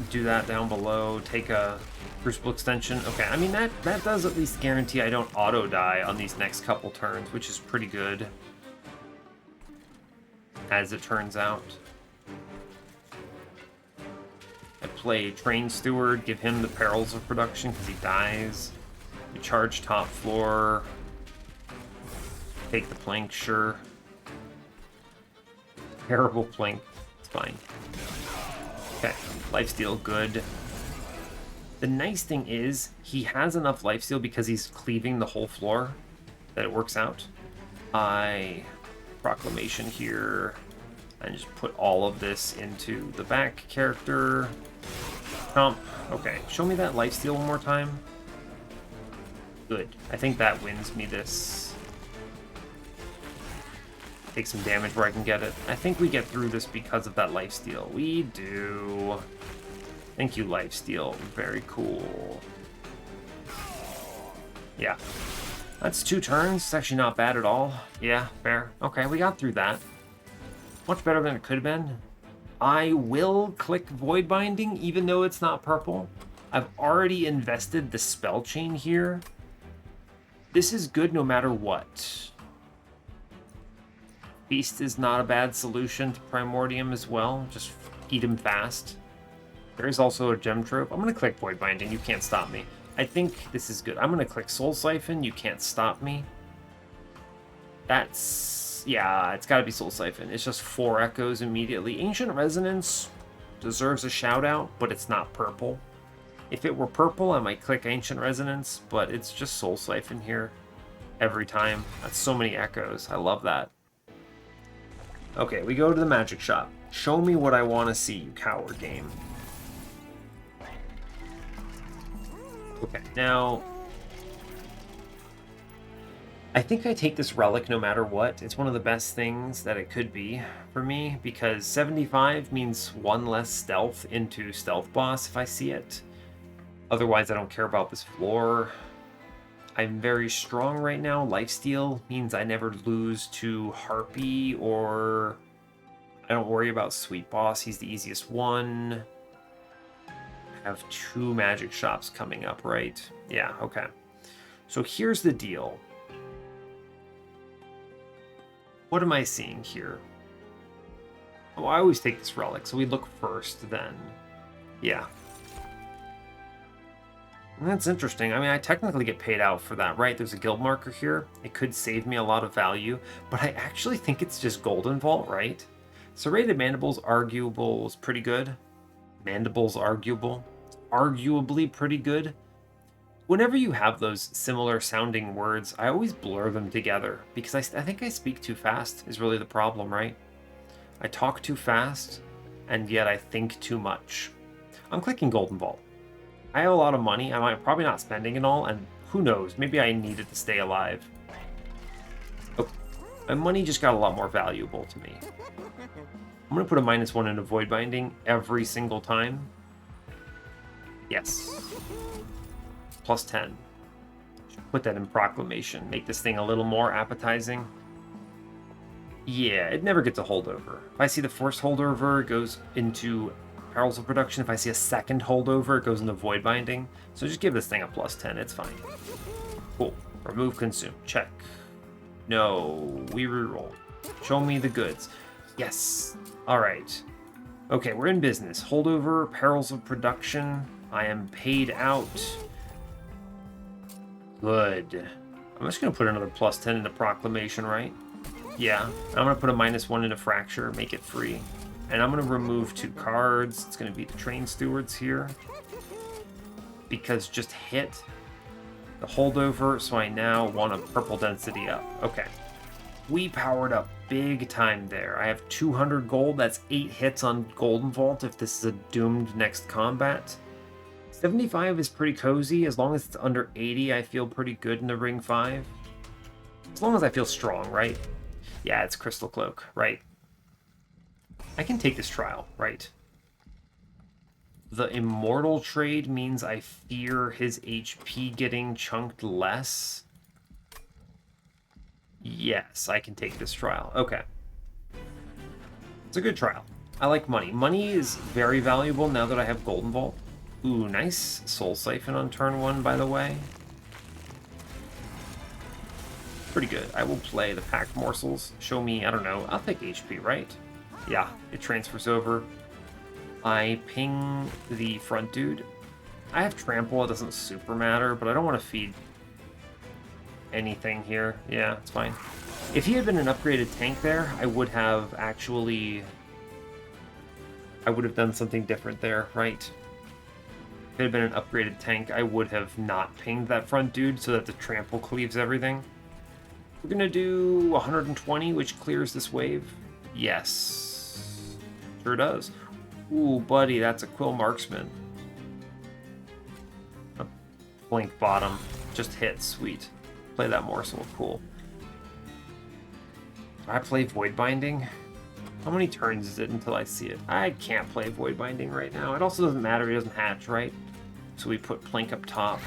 do that down below, take a crucible extension. Okay, I mean, that does at least guarantee I don't auto-die on these next couple turns, which is pretty good, as it turns out. I play Train Steward, give him the perils of production because he dies. We charge top floor. Take the plank, sure. Terrible plank. It's fine. Okay, lifesteal, good. The nice thing is, he has enough lifesteal because he's cleaving the whole floor that it works out. Proclamation here. And just put all of this into the back character. Jump. Okay, show me that lifesteal one more time. Good. I think that wins me this. Take some damage where I can get it. I think we get through this because of that lifesteal. We do. Thank you, lifesteal. Very cool. Yeah. That's 2 turns. It's actually not bad at all. Yeah, fair. Okay, we got through that. Much better than it could have been. I will click Void Binding, even though it's not purple. I've already invested the spell chain here. This is good no matter what. Beast is not a bad solution to Primordium as well. Just eat him fast. There is also a gem trope. I'm going to click Void Binding. You can't stop me. I think this is good. I'm going to click Soul Siphon. You can't stop me. That's... yeah, it's got to be Soul Siphon. It's just 4 echoes immediately. Ancient Resonance deserves a shout out, but it's not purple. If it were purple, I might click Ancient Resonance, but it's just Soul Siphon here every time. That's so many echoes. I love that. Okay, we go to the magic shop. Show me what I want to see, you coward game. Okay, now... I think I take this relic no matter what. It's one of the best things that it could be for me, because 75 means 1 less stealth into stealth boss if I see it. Otherwise, I don't care about this floor. I'm very strong right now. Lifesteal means I never lose to Harpy, or I don't worry about Sweet Boss. He's the easiest one. I have 2 magic shops coming up, right? Yeah, okay. So here's the deal. What am I seeing here? Oh, I always take this relic, so we look first then. Yeah. That's interesting. I mean, I technically get paid out for that, right? There's a guild marker here. It could save me a lot of value, but I actually think it's just Golden Vault, right? Serrated Mandibles, arguable, is pretty good. Mandibles, arguable. Arguably pretty good. Whenever you have those similar sounding words, I always blur them together, because I think I speak too fast is really the problem, right? I talk too fast, and yet I think too much. I'm clicking Golden Vault. I have a lot of money. I'm probably not spending it all, and who knows? Maybe I need it to stay alive. Oh, my money just got a lot more valuable to me. I'm going to put a -1 into Void Binding every single time. Yes. +10. Put that in Proclamation. Make this thing a little more appetizing. Yeah, it never gets a holdover. If I see the first holdover, it goes into Perils of Production. If I see a second holdover, it goes into Void Binding. So just give this thing a +10. It's fine. Cool. Remove Consume. Check. No. We reroll. Show me the goods. Yes. All right. Okay, we're in business. Holdover, perils of production. I am paid out. Good. I'm just going to put another +10 into Proclamation, right? Yeah. I'm going to put a -1 into Fracture, make it free. And I'm going to remove 2 cards. It's going to be the Train Stewards here. Because just hit the holdover, so I now want a purple density up. Okay. We powered up big time there. I have 200 gold. That's 8 hits on Golden Vault if this is a doomed next combat. 75 is pretty cozy. As long as it's under 80, I feel pretty good in the Ring 5. As long as I feel strong, right? Yeah, it's Crystal Cloak, right? I can take this trial, right? The Immortal trade means I fear his HP getting chunked less. Yes, I can take this trial. Okay. It's a good trial. I like money. Money is very valuable now that I have Golden Vault. Ooh, nice Soul Siphon on turn 1, by the way. Pretty good. I will play the Packed Morsels. Show me, I don't know, I'll take HP, right? Yeah, it transfers over. I ping the front dude. I have Trample, it doesn't super matter, but I don't want to feed anything here. Yeah, it's fine. If he had been an upgraded tank there, I would have actually... I would have done something different there, right? If it had been an upgraded tank, I would have not pinged that front dude so that the Trample cleaves everything. We're gonna do 120, which clears this wave. Yes. Sure does. Ooh, buddy, that's a Quill Marksman. A blink bottom. Just hit. Sweet. Play that morsel. Cool. Do I play Void Binding? How many turns is it until I see it? I can't play Void Binding right now. It also doesn't matter. He doesn't hatch, right? So we put Plink up top.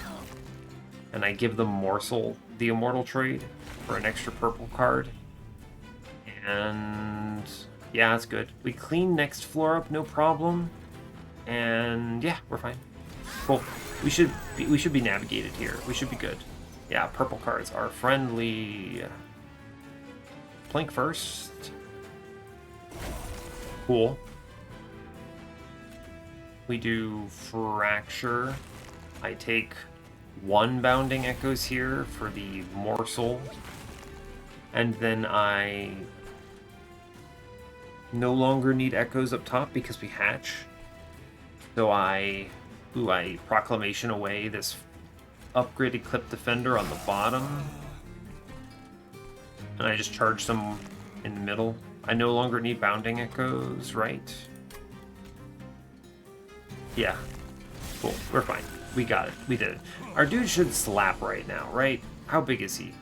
And I give the morsel the Immortal trade for an extra purple card. And yeah, that's good. We clean next floor up, no problem. And yeah, we're fine. Cool. We should be navigated here. We should be good. Yeah, purple cards are friendly. Plink first. Cool. We do Fracture. I take 1 Bounding Echoes here for the morsel. And then I no longer need echoes up top because we hatch. So I Proclamation away this upgraded Clip Defender on the bottom. And I just charge them in the middle. I no longer need Bounding Echoes, right? Yeah. Cool. We're fine. We got it. We did it. Our dude should slap right now, right? How big is he?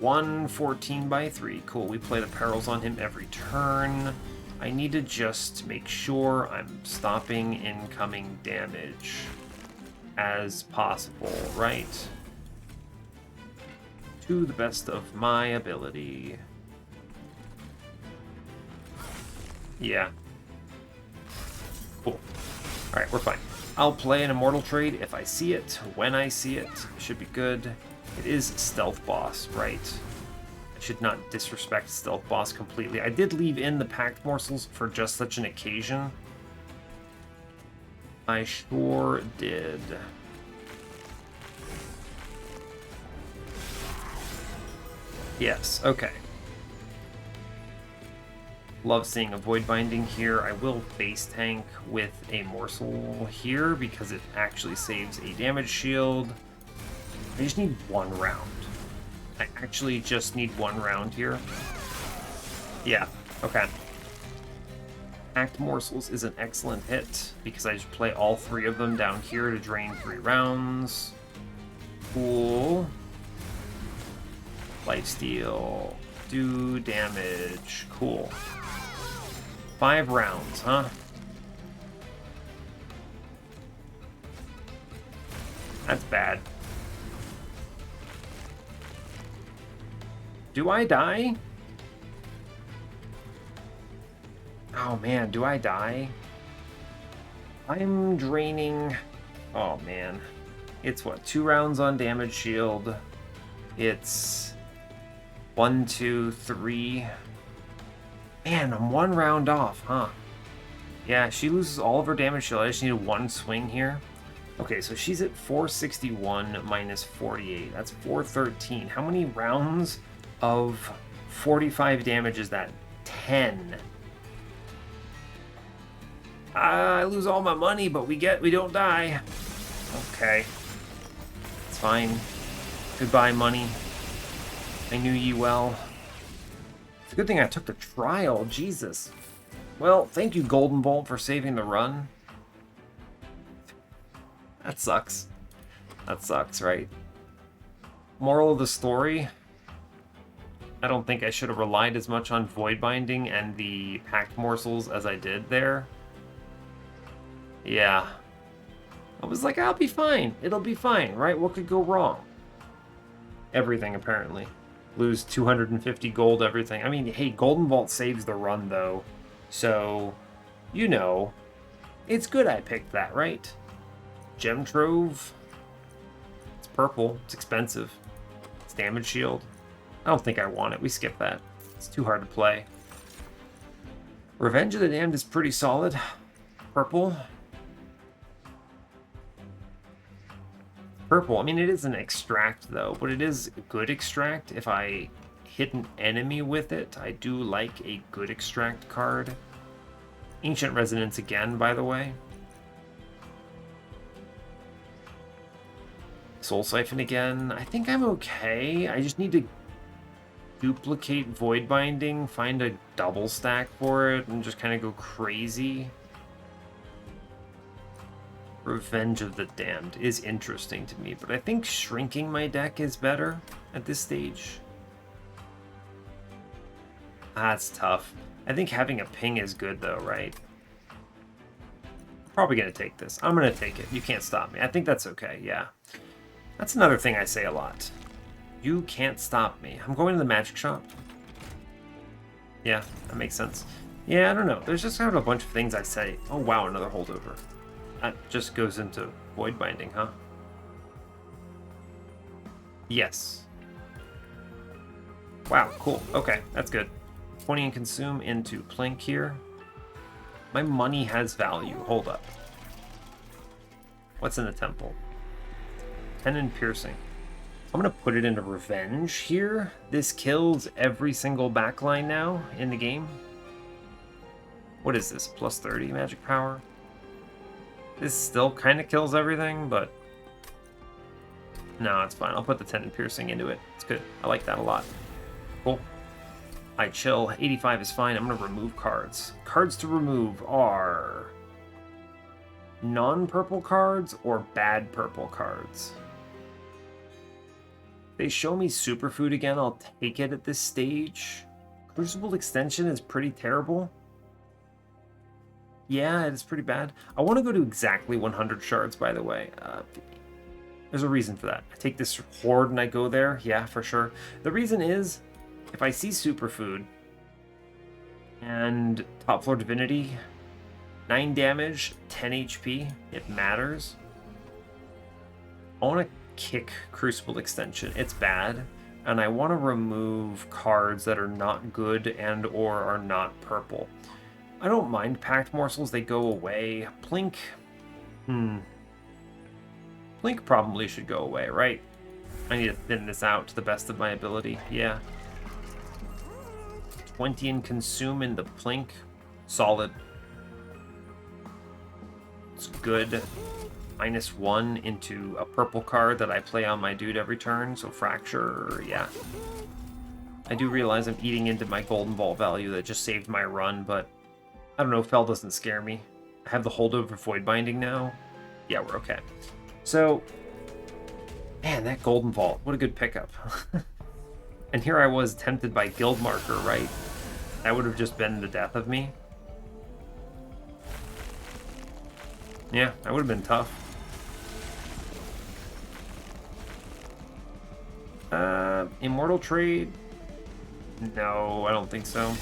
114/3. Cool. We play the perils on him every turn. I need to just make sure I'm stopping incoming damage as possible, right? To the best of my ability. Yeah. Cool. Alright, we're fine. I'll play an Immortal trade if I see it, when I see it. Should be good. It is Stealth Boss, right? I should not disrespect Stealth Boss completely. I did leave in the Packed Morsels for just such an occasion. I sure did. Yes, okay. Love seeing a Void Binding here. I will face tank with a morsel here because it actually saves a damage shield. I just need 1 round. I actually just need 1 round here. Yeah, okay. Packed Morsels is an excellent hit because I just play all 3 of them down here to drain 3 rounds. Cool. Lifesteal. Do damage. Cool. 5 rounds, huh? That's bad. Do I die? Oh man, do I die? I'm draining... Oh man. It's what, 2 rounds on damage shield. It's 1, 2, 3. Man, I'm one round off, huh? Yeah, she loses all of her damage shield. I just needed one swing here. Okay, so she's at 461 minus 48. That's 413. How many rounds of 45 damage is that? 10. I lose all my money, but we don't die. Okay. It's fine. Goodbye, money. I knew ye well. It's a good thing I took the trial. Jesus. Well, thank you, Golden Bolt, for saving the run. That sucks. That sucks, right? Moral of the story, I don't think I should have relied as much on Void Binding and the Pact Morsels as I did there. Yeah. I was like, I'll be fine. It'll be fine, right? What could go wrong? Everything, apparently. Lose 250 gold, everything. I mean, hey, Golden Vault saves the run, though. So, you know, it's good I picked that, right? Gem Trove. It's purple. It's expensive. It's damage shield. I don't think I want it. We skip that. It's too hard to play. Revenge of the Damned is pretty solid. Purple. Purple. I mean, it is an extract, though, but it is a good extract. If I hit an enemy with it, I do like a good extract card. Ancient Resonance again, by the way. Soul Siphon again. I think I'm okay. I just need to duplicate Void Binding, find a double stack for it, and just kind of go crazy. Revenge of the Damned is interesting to me, but I think shrinking my deck is better at this stage. That's tough. I think having a ping is good though, right? Probably gonna take this. I'm gonna take it. You can't stop me. I think that's okay, yeah. That's another thing I say a lot. You can't stop me. I'm going to the magic shop. Yeah, that makes sense. Yeah, I don't know. There's just kind of a bunch of things I say. Oh wow, another holdover. That just goes into Void Binding, huh? Yes. Wow, cool. Okay, that's good. 20 and consume into Plink here. My money has value. Hold up. What's in the temple? 10 and piercing. I'm going to put it into Revenge here. This kills every single backline now in the game. What is this? Plus 30 magic power? This still kind of kills everything, but no, it's fine. I'll put the 10 and piercing into it. It's good. I like that a lot. Cool. I chill. 85 is fine. I'm going to remove cards. Cards to remove are non-purple cards or bad purple cards. If they show me Superfood again, I'll take it at this stage. Crucible Extension is pretty terrible. Yeah, it's pretty bad. I want to go to exactly 100 shards, by the way. There's a reason for that. I take this horde and I go there. Yeah, for sure. The reason is, if I see Superfood and top floor Divinity, 9 damage, 10 HP, it matters. I want to kick Crucible Extension. It's bad. And I want to remove cards that are not good and or are not purple. I don't mind Pact Morsels, they go away. Plink, Plink probably should go away, right? I need to thin this out to the best of my ability, yeah. 20 and consume in the Plink, solid. It's good. -1 into a purple card that I play on my dude every turn, so Fracture, yeah. I do realize I'm eating into my Golden Ball value that just saved my run, but I don't know, Fel doesn't scare me. I have the holdover Void Binding now. Yeah, we're okay. So, man, that Golden Vault, what a good pickup. And here I was tempted by Guild Marker, right? That would have just been the death of me. Yeah, that would have been tough. Immortal Trade? No, I don't think so.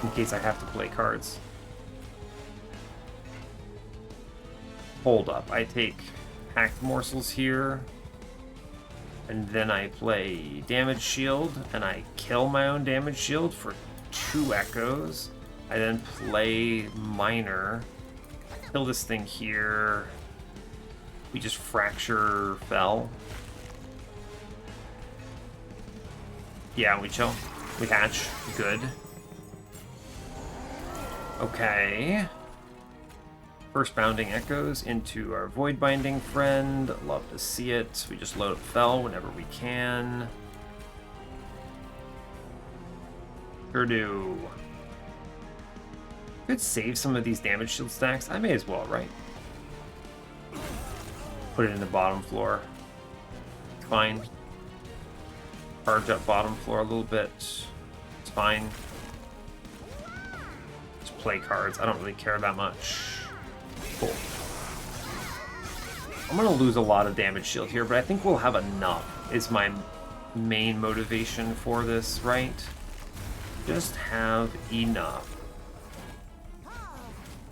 In case I have to play cards. Hold up, I take Pact Morsels here. And then I play damage shield, and I kill my own damage shield for 2 echoes. I then play minor, kill this thing here. We just fracture fell. Yeah, we chill. We hatch. Good. Okay. First bounding echoes into our void binding friend. Love to see it. We just load up fell whenever we can. Sure do. Could save some of these damage shield stacks. I may as well, right? Put it in the bottom floor. Fine. Charge up bottom floor a little bit. It's fine. Just play cards. I don't really care that much. Cool. I'm gonna lose a lot of damage shield here, but I think we'll have enough, is my main motivation for this, right? Just have enough.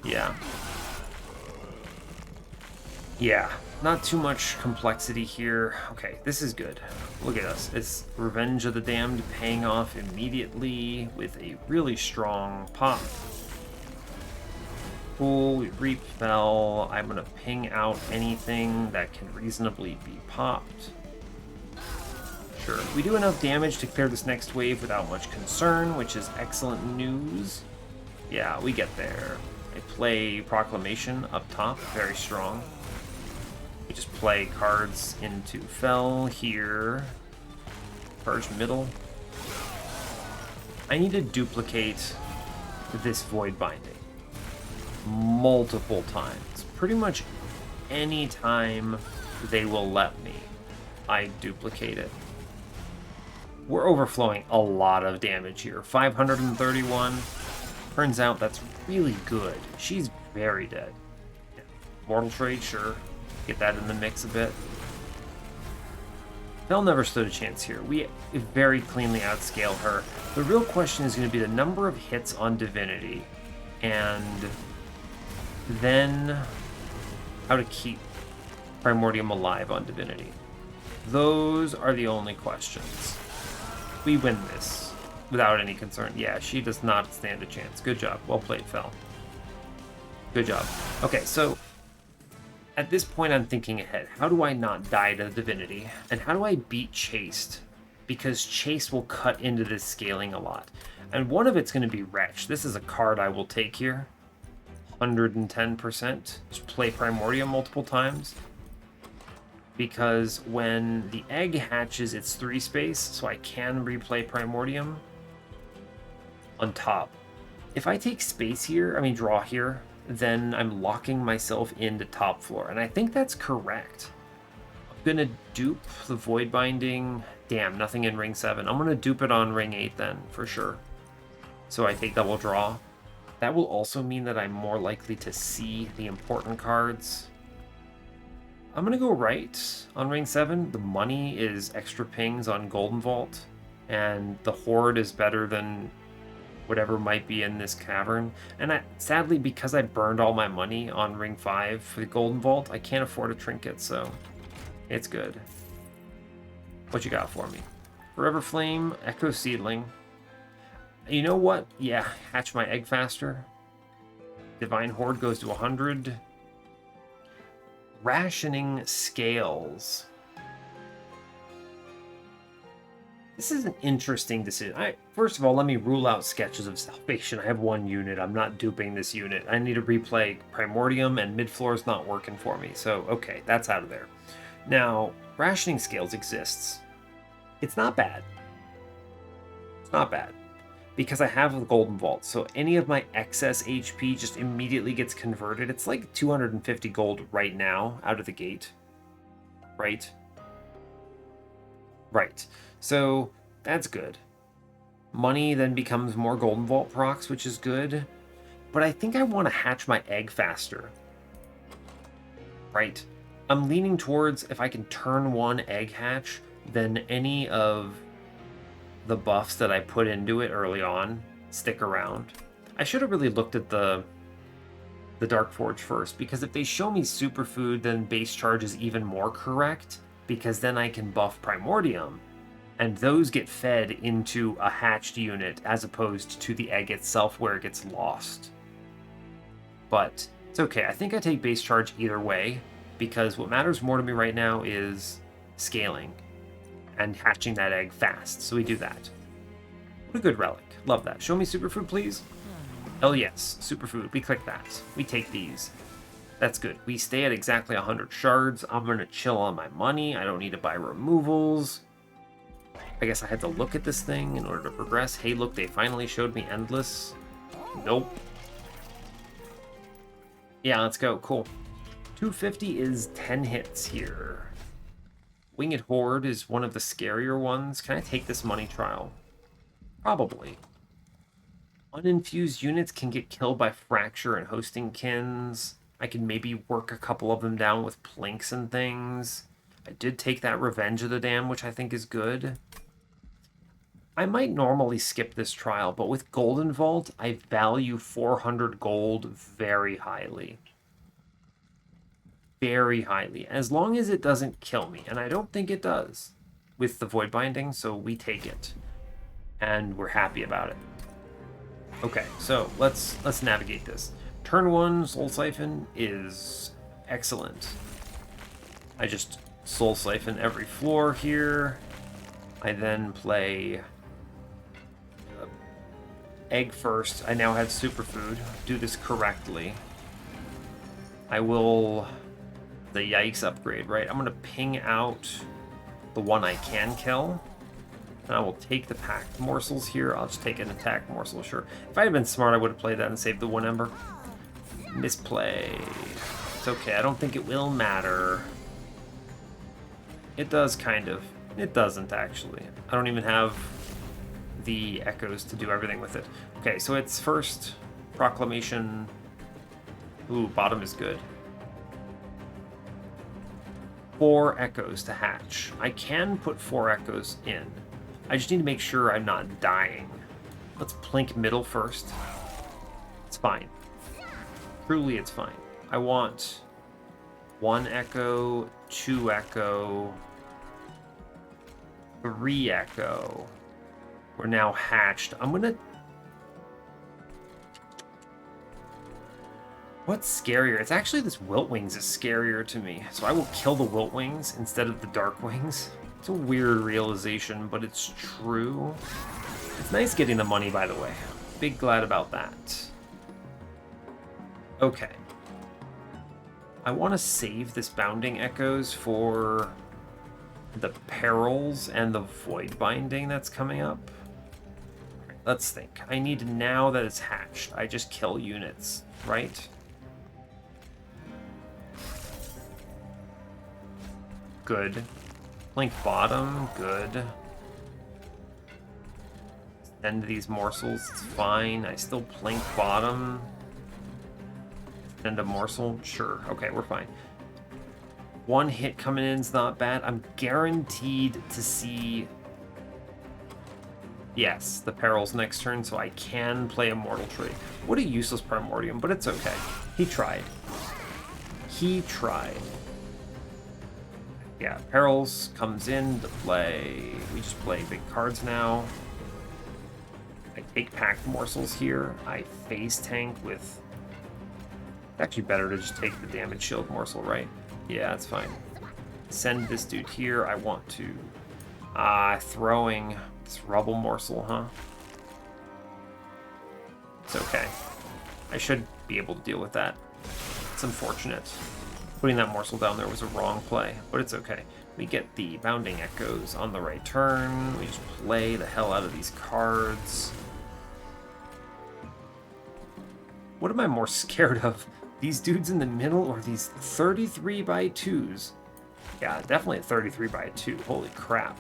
Yeah. Yeah, not too much complexity here. Okay, this is good. Look at us. It's Revenge of the Damned paying off immediately with a really strong pop. Cool, we reap fell. I'm gonna ping out anything that can reasonably be popped. Sure, we do enough damage to clear this next wave without much concern, which is excellent news. Yeah, we get there. I play Proclamation up top, very strong. We just play cards into fell here. Charge middle. I need to duplicate this void binding multiple times. Pretty much any time they will let me, I duplicate it. We're overflowing a lot of damage here. 531. Turns out that's really good. She's very dead. Yeah. Mortal Trade, sure. Get that in the mix a bit. Fell never stood a chance here. We very cleanly outscale her. The real question is going to be the number of hits on Divinity, and then how to keep Primordium alive on Divinity. Those are the only questions. We win this without any concern. Yeah, she does not stand a chance. Good job. Well played, Fel. Good job. Okay, so at this point I'm thinking ahead. How do I not die to Divinity? And how do I beat Chased? Because Chase will cut into this scaling a lot. And one of it's going to be Wretch. This is a card I will take here. 110%. Just play Primordium multiple times. Because when the egg hatches, it's 3 space, so I can replay Primordium on top. If I take space here, draw here, then I'm locking myself into top floor, and I think that's correct. I'm gonna dupe the Void Binding. Damn, nothing in ring 7. I'm gonna dupe it on ring 8 then, for sure. So I take double draw. That will also mean that I'm more likely to see the important cards. I'm gonna go right on ring 7. The money is extra pings on Golden Vault, and the Horde is better than whatever might be in this cavern. And sadly, because I burned all my money on ring 5 for the Golden Vault, I can't afford a trinket, so it's good. What you got for me? Forever Flame, Echo Seedling. You know what? Yeah, hatch my egg faster. Divine Horde goes to 100. Rationing Scales. This is an interesting decision. First of all, let me rule out Sketches of Salvation. I have 1 unit. I'm not duping this unit. I need to replay Primordium, and mid-floor is not working for me. So, okay, that's out of there. Now, Rationing Scales exists. It's not bad. It's not bad. Because I have the Golden Vault, so any of my excess HP just immediately gets converted. It's like 250 gold right now, out of the gate. Right? Right. So, that's good. Money then becomes more Golden Vault procs, which is good. But I think I want to hatch my egg faster. Right? I'm leaning towards, if I can turn 1 egg hatch, then any of the buffs that I put into it early on stick around. I should have really looked at the Dark Forge first, because if they show me superfood, then base charge is even more correct. because then I can buff Primordium, and those get fed into a hatched unit as opposed to the egg itself where it gets lost. But it's okay. I think I take base charge either way, because what matters more to me right now is scaling and hatching that egg fast. So we do that. What a good relic. Love that. Show me superfood, please. Oh yes, superfood. We click that. We take these. That's good. We stay at exactly 100 shards. I'm going to chill on my money. I don't need to buy removals. I guess I had to look at this thing in order to progress. Hey, look, they finally showed me Endless. Nope. Yeah, let's go. Cool. 250 is 10 hits here. Winged Horde is one of the scarier ones. Can I take this money trial? Probably. Uninfused units can get killed by Fracture and Hosting Kins. I can maybe work a couple of them down with Plinks and things. I did take that Revenge of the Dam, which I think is good. I might normally skip this trial, but with Golden Vault, I value 400 gold very highly. Very highly. As long as it doesn't kill me, and I don't think it does with the Void Binding, so we take it. And we're happy about it. Okay, so let's navigate this. Turn 1 Soul Siphon is excellent. I just Soul Siphon every floor here. I then play egg first. I now have superfood. Do this correctly. I will the Yikes upgrade, right? I'm gonna ping out the one I can kill. And I will take the packed morsels here. I'll just take an attack morsel, sure. If I had been smart, I would have played that and saved the 1 ember. Misplay. It's okay. I don't think it will matter. It does kind of. It doesn't, actually. I don't even have the echoes to do everything with it. Okay, so it's first Proclamation. Ooh, bottom is good. 4 echoes to hatch. I can put 4 echoes in. I just need to make sure I'm not dying. Let's plink middle first. It's fine. Truly, it's fine. I want 1 echo, 2 echo, 3 echo. We're now hatched. I'm gonna... What's scarier? It's actually this Wilt Wings is scarier to me. So I will kill the Wilt Wings instead of the Dark Wings. It's a weird realization, but it's true. It's nice getting the money, by the way. Big glad about that. Okay. I want to save this Bounding Echoes for the Perils and the Void Binding that's coming up. Right, let's think. I need, now that it's hatched, I just kill units, right? Good. Link bottom, good. Send these morsels, it's fine. I still plink bottom. Send a morsel, sure. Okay, we're fine. 1 hit coming in is not bad. I'm guaranteed to see... Yes, the Perils next turn, so I can play Immortal Tree. What a useless Primordium, but it's okay. He tried. He tried. Yeah, Perils comes in to play. We just play big cards now. I take packed morsels here. I phase tank with... It's actually better to just take the damage shield morsel, right? Yeah, that's fine. Send this dude here. I want to... throwing this rubble morsel, huh? It's okay. I should be able to deal with that. It's unfortunate. Putting that morsel down there was a wrong play, but it's okay. We get the Bounding Echoes on the right turn. We just play the hell out of these cards. What am I more scared of? These dudes in the middle or these 33 by 2s? Yeah, definitely a 33 by 2. Holy crap.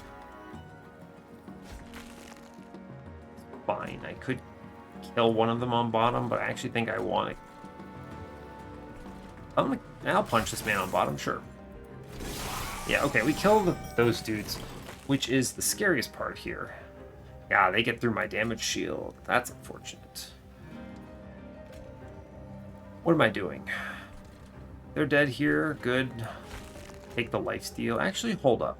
Fine, I could kill one of them on bottom, but I actually think I want to... I'll punch this man on bottom, sure. Yeah, okay, we kill those dudes, which is the scariest part here. Yeah, they get through my damage shield. That's unfortunate. What am I doing? They're dead here. Good. Take the lifesteal. Actually, hold up.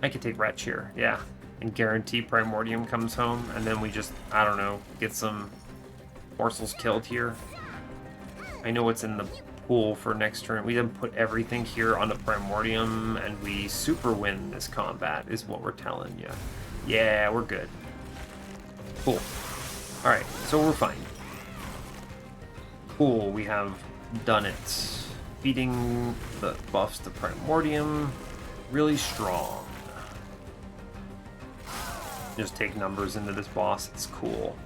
I could take Wretch here, yeah. And guarantee Primordium comes home, and then we just, I don't know, get some morsels killed here. I know what's in the pool for next turn. We then put everything here on the Primordium, and we super win this combat, is what we're telling you. Yeah, we're good. Cool. Alright, so we're fine. Cool, we have done it. Feeding the buffs to Primordium. Really strong. Just take numbers into this boss. It's cool.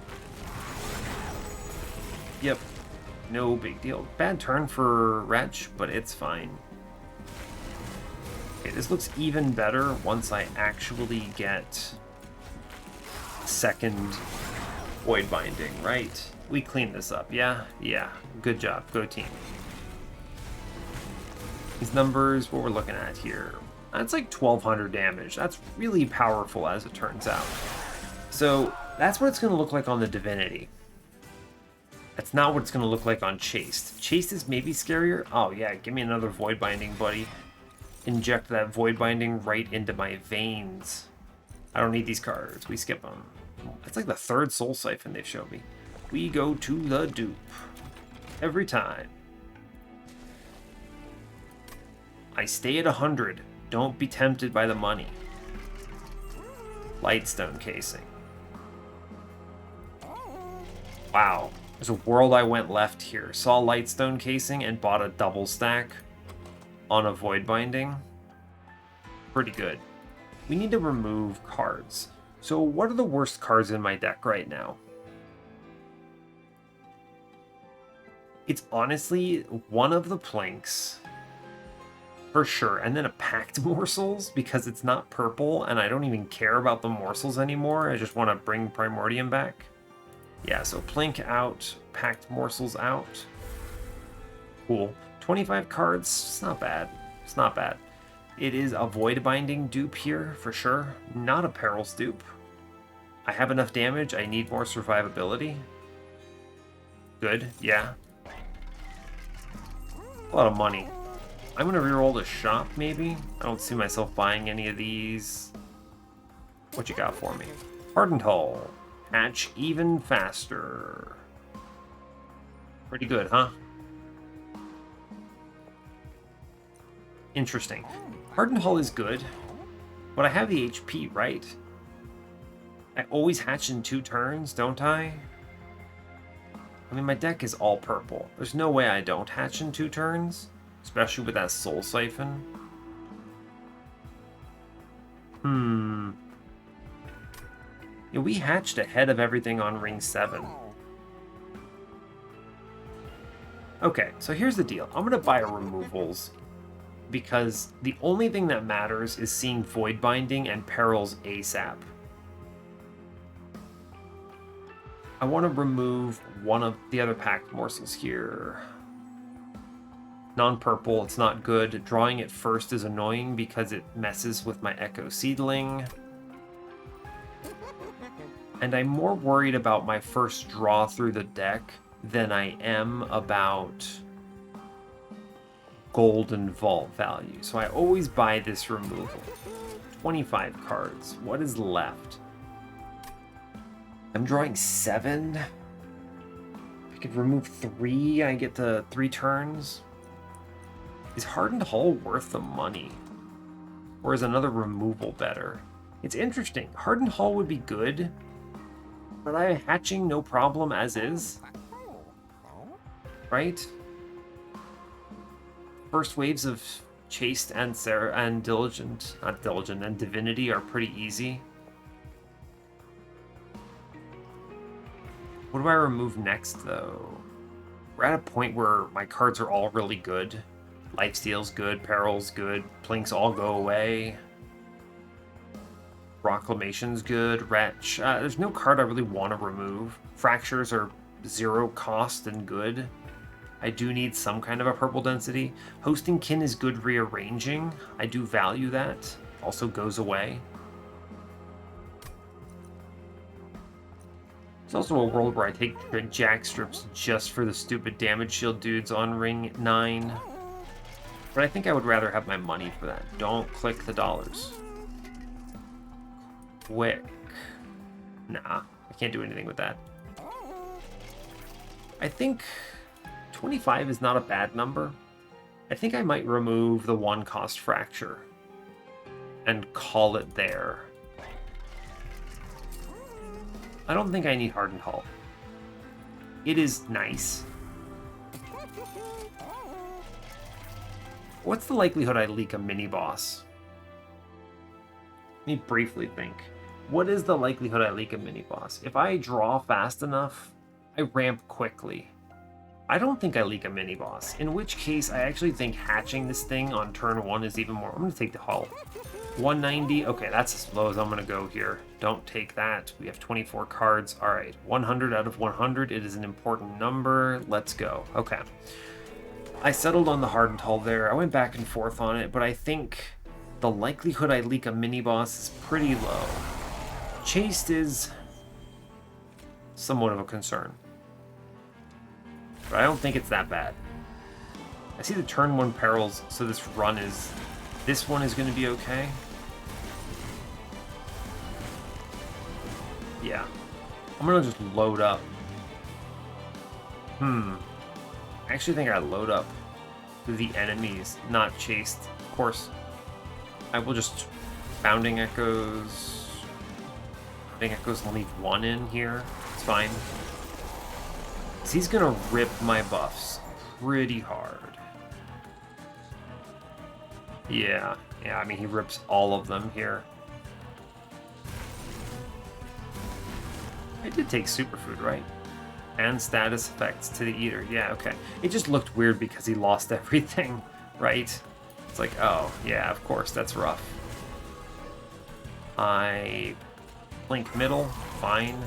Yep. No big deal. Bad turn for Wretch, but it's fine. Okay, this looks even better once I actually get second Void Binding, right? We cleaned this up, yeah? Yeah. Good job. Go team. These numbers, what we're looking at here. That's like 1200 damage. That's really powerful as it turns out. So that's what it's going to look like on the Divinity. That's not what it's going to look like on Chased. Chased is maybe scarier. Oh yeah, give me another Void Binding, buddy. Inject that Void Binding right into my veins. I don't need these cards. We skip them. That's like the third Soul Siphon they've showed me. We go to the dupe. Every time. I stay at 100. Don't be tempted by the money. Lightstone casing. Wow. There's a world I went left here. Saw Lightstone casing and bought a double stack on a Void Binding. Pretty good. We need to remove cards. So what are the worst cards in my deck right now? It's honestly one of the Planks. For sure, and then a Packed Morsels, because it's not purple, and I don't even care about the morsels anymore. I just want to bring Primordium back. Yeah, so Plink out, Packed Morsels out. Cool. 25 cards, it's not bad. It's not bad. It is a Void Binding dupe here, for sure. Not a Perils dupe. I have enough damage, I need more survivability. Good, yeah. A lot of money. I'm gonna reroll the shop, maybe? I don't see myself buying any of these. What you got for me? Hardened Hull. Hatch even faster. Pretty good, huh? Interesting. Hardened Hull is good, but I have the HP, right? I always hatch in 2 turns, don't I? I mean, my deck is all purple. There's no way I don't hatch in 2 turns. Especially with that Soul Siphon. Yeah, we hatched ahead of everything on Ring 7. Okay, so here's the deal. I'm going to buy removals. Because the only thing that matters is seeing Void Binding and Perils ASAP. I want to remove one of the other Packed Morsels here. Non-purple, it's not good. Drawing it first is annoying because it messes with my Echo Seedling. And I'm more worried about my first draw through the deck than I am about Golden Vault value. So I always buy this removal. 25 cards. What is left? I'm drawing 7. I could remove 3. I get to 3 turns. Is Hardened Hull worth the money? Or is another removal better? It's interesting. Hardened Hull would be good, but I'm hatching no problem as is. Right? First waves of Chased and Diligent, not Diligent, and Divinity are pretty easy. What do I remove next, though? We're at a point where my cards are all really good. Lifesteal's good, Peril's good, Plinks all go away. Proclamation's good, Wretch. There's no card I really want to remove. Fractures are 0 cost and good. I do need some kind of a purple density. Hosting Kin is good rearranging. I do value that. Also goes away. It's also a world where I take the jack strips just for the stupid damage shield dudes on ring 9. But I think I would rather have my money for that. Don't click the dollars. Quick. Nah, I can't do anything with that. I think 25 is not a bad number. I think I might remove the 1 cost fracture and call it there. I don't think I need Hardened Hull. It is nice. What's the likelihood I leak a mini-boss? Let me briefly think. What is the likelihood I leak a mini-boss? If I draw fast enough, I ramp quickly. I don't think I leak a mini-boss, in which case I actually think hatching this thing on turn 1 is even more. I'm going to take the hull. 190, okay, that's as low as I'm going to go here. Don't take that. We have 24 cards. All right, 100 out of 100. It is an important number. Let's go. Okay. I settled on the Hardened Hull there. I went back and forth on it, but I think the likelihood I leak a mini-boss is pretty low. Chased is somewhat of a concern, but I don't think it's that bad. I see the turn 1 perils, so this one is going to be okay. Yeah. I'm going to just load up. I actually think I load up the enemies, not chased. Of course, I will just Bounding Echoes. Bounding Echoes, I'll leave 1 in here. It's fine. So he's going to rip my buffs pretty hard. Yeah, I mean, he rips all of them here. I did take Superfood, right? And status effects to the Eater. Yeah, okay. It just looked weird because he lost everything, right? It's like, oh, yeah, of course, that's rough. I blink middle, fine.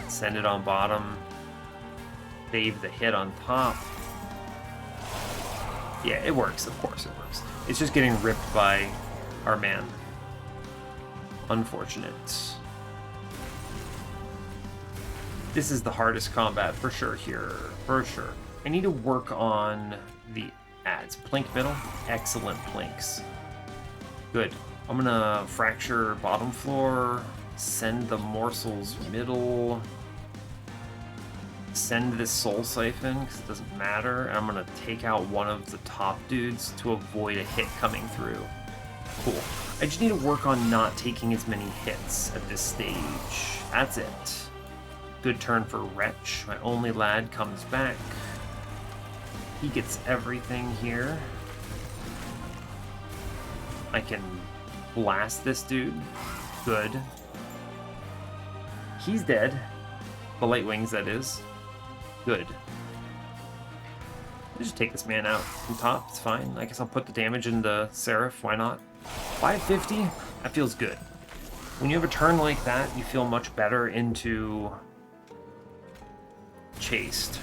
Send it on bottom. Save the hit on top. Yeah, it works, of course it works. It's just getting ripped by our man. Unfortunate. This is the hardest combat for sure here, for sure. I need to work on the ads. Plink middle, excellent plinks. Good. I'm gonna fracture bottom floor, send the morsels middle, send this soul siphon because it doesn't matter, and I'm gonna take out one of the top dudes to avoid a hit coming through. Cool. I just need to work on not taking as many hits at this stage. That's it. Good turn for Wretch. My only lad comes back. He gets everything here. I can blast this dude. Good. He's dead. The Light Wings, that is. Good. I'll just take this man out from top. It's fine. I guess I'll put the damage into Seraph. Why not? 550? That feels good. When you have a turn like that, you feel much better into Chased.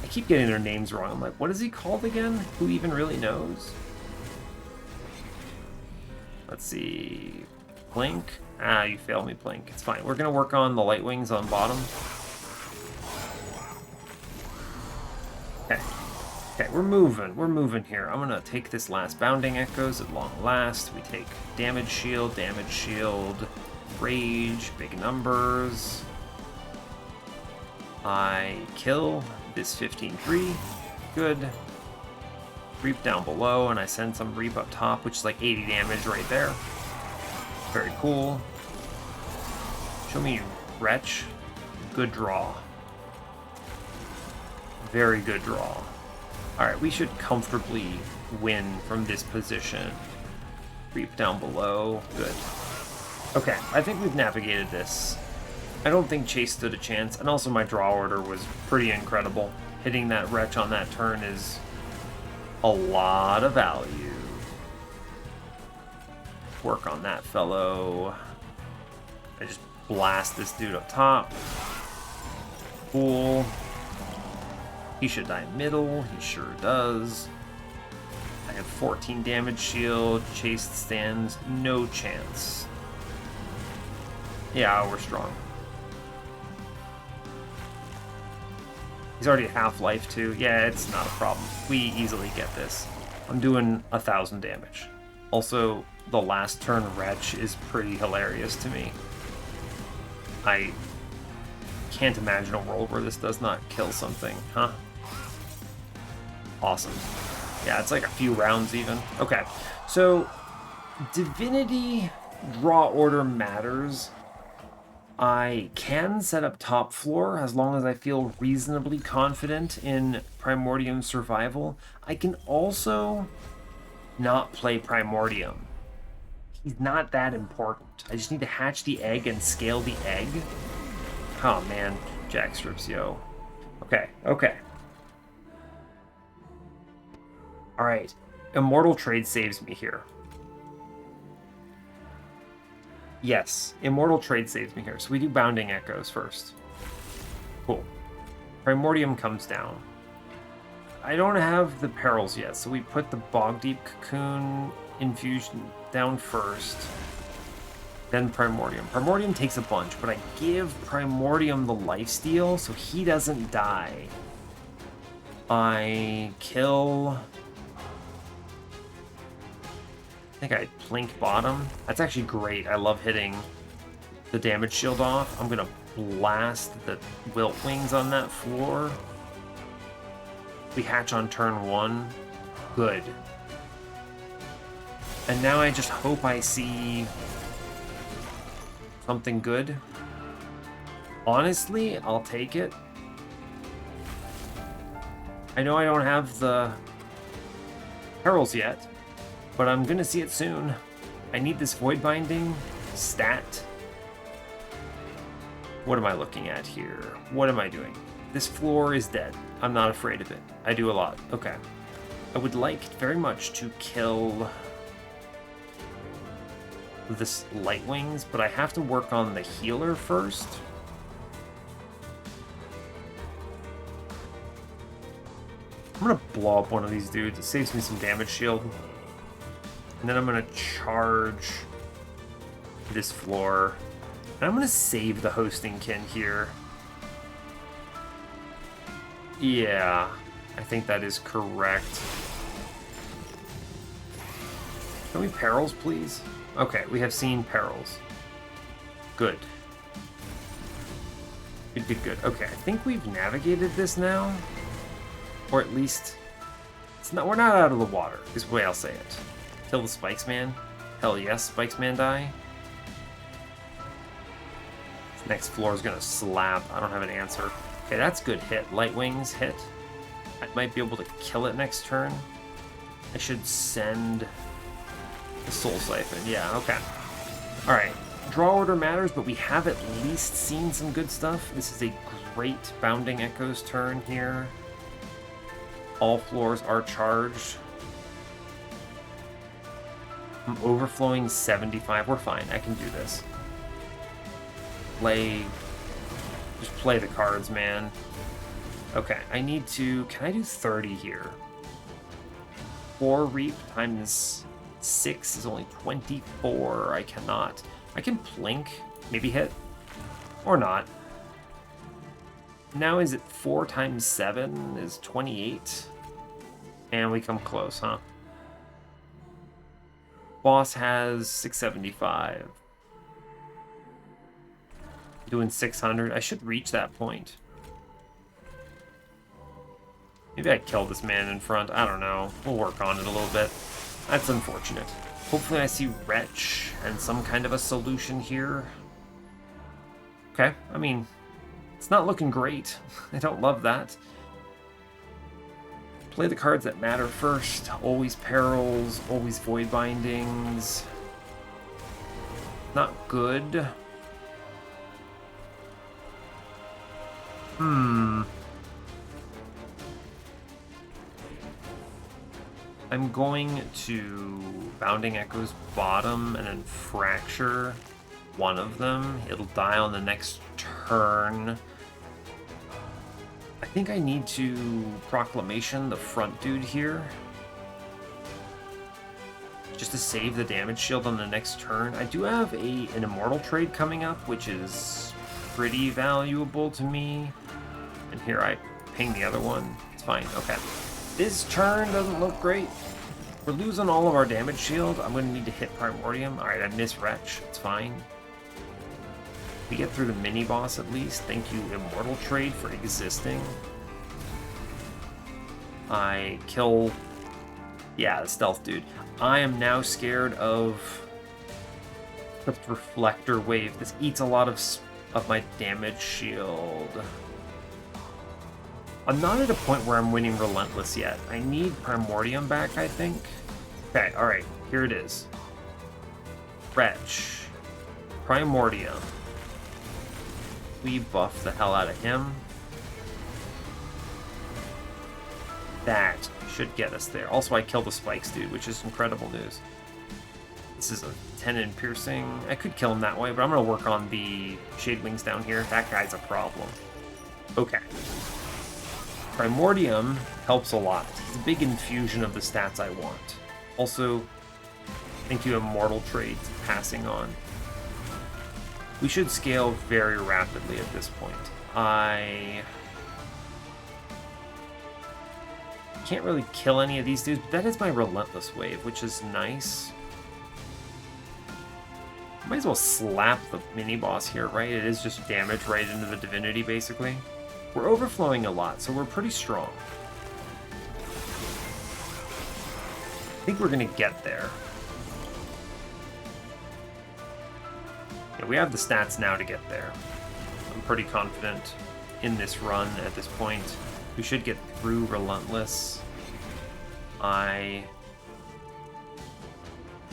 I keep getting their names wrong. I'm like, what is he called again? Who even really knows? Let's see. Plink. Ah, you failed me, Plink. It's fine. We're going to work on the Light Wings on bottom. Okay. Okay, we're moving. We're moving here. I'm going to take this last Bounding Echoes at long last. We take damage shield, rage, big numbers. I kill this 15-3. Good. Reap down below, and I send some Reap up top, which is like 80 damage right there. Very cool. Show me Wretch. Good draw. Very good draw. Alright, we should comfortably win from this position. Reap down below. Good. Okay, I think we've navigated this. I don't think Chase stood a chance, and also my draw order was pretty incredible. Hitting that Wretch on that turn is a lot of value. Work on that fellow. I just blast this dude up top. Cool. He should die middle. He sure does. I have 14 damage shield. Chased stands no chance. Yeah, we're strong. He's already at half-life too. Yeah, it's not a problem. We easily get this. I'm doing 1,000 damage. Also, the last turn Wretch is pretty hilarious to me. I can't imagine a world where this does not kill something, huh? Awesome. Yeah, it's like a few rounds even. Okay, so Divinity draw order matters. I can set up top floor as long as I feel reasonably confident in Primordium survival. I can also not play Primordium. He's not that important. I just need to hatch the egg and scale the egg. Oh man, jackstrips, yo. Okay, okay. Alright, Immortal Trade saves me here. Yes, Immortal Trade saves me here. So we do Bounding Echoes first. Cool. Primordium comes down. I don't have the perils yet, so we put the Bog Deep Cocoon infusion down first. Then Primordium. Primordium takes a bunch, but I give Primordium the lifesteal so he doesn't die. I kill... I think I plink bottom. That's actually great. I love hitting the damage shield off. I'm gonna blast the Wilt Wings on that floor. We hatch on turn 1. Good. And now I just hope I see something good. Honestly, I'll take it. I know I don't have the perils yet, but I'm gonna see it soon. I need this Void Binding stat. What am I looking at here? What am I doing? This floor is dead. I'm not afraid of it. I do a lot. Okay. I would like very much to kill this Light Wings, but I have to work on the healer first. I'm gonna blow up one of these dudes. It saves me some damage shield. And then I'm gonna charge this floor. And I'm gonna save the Hosting Kin here. Yeah, I think that is correct. Can we perils, please? Okay, we have seen perils. Good. Good, good, good. Okay, I think we've navigated this now. Or at least, it's not. We're not out of the water, is the way I'll say it. Kill the Spikesman. Hell yes, Spikesman die. This next floor is gonna slap. I don't have an answer. Okay, that's good hit. Light Wings hit. I might be able to kill it next turn. I should send the Soul Siphon. Yeah, okay. Alright. Draw order matters, but we have at least seen some good stuff. This is a great Bounding Echoes turn here. All floors are charged. I'm overflowing 75. We're fine. I can do this. Just play the cards, man. Okay, I need to... Can I do 30 here? 4 Reap times 6 is only 24. I cannot. I can plink. Maybe hit. Or not. Now is it 4 times 7 is 28? And we come close, huh? Boss has 675. Doing 600. I should reach that point. Maybe I kill this man in front. I don't know. We'll work on it a little bit. That's unfortunate. Hopefully I see Wretch and some kind of a solution here. Okay, I mean, it's not looking great. I don't love that. Play the cards that matter first. Always perils, always void bindings. Not good. I'm going to Bounding Echoes bottom and then Fracture one of them. It'll die on the next turn. I think I need to Proclamation the front dude here. Just to save the damage shield on the next turn. I do have an Immortal trade coming up, which is pretty valuable to me. And here I ping the other one. It's fine. Okay. This turn doesn't look great. We're losing all of our damage shield. I'm going to need to hit Primordium. Alright, I miss Wretch. It's fine. We get through the mini-boss at least. Thank you, Immortal Trade, for existing. I kill... Yeah, the stealth dude. I am now scared of the Reflector Wave. This eats a lot of my damage shield. I'm not at a point where I'm winning Relentless yet. I need Primordium back, I think. Okay, alright. Here it is. Wretch. Primordium. We buff the hell out of him. That should get us there. Also, I killed the Spikes dude, which is incredible news. This is a 10 in piercing. I could kill him that way, but I'm going to work on the Shade Wings down here. That guy's a problem. Okay. Primordium helps a lot. He's a big infusion of the stats I want. Also, thank you, Immortal Trade, passing on. We should scale very rapidly at this point. I can't really kill any of these dudes, but that is my Relentless Wave, which is nice. Might as well slap the mini-boss here, right? It is just damage right into the Divinity, basically. We're overflowing a lot, so we're pretty strong. I think we're going to get there. Yeah, we have the stats now to get there. I'm pretty confident in this run at this point. We should get through Relentless. What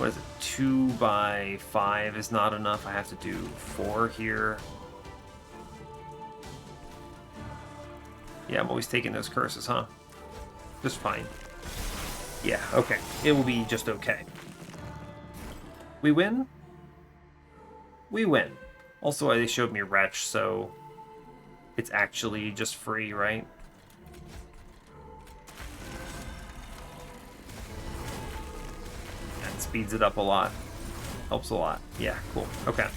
is it? 2 by 5 is not enough. I have to do 4 here. Yeah, I'm always taking those curses, huh? Just fine. Yeah, okay. It will be just okay. We win? We win. Also, they showed me Wretch, so it's actually just free, right? That speeds it up a lot. Helps a lot. Yeah, cool. Okay.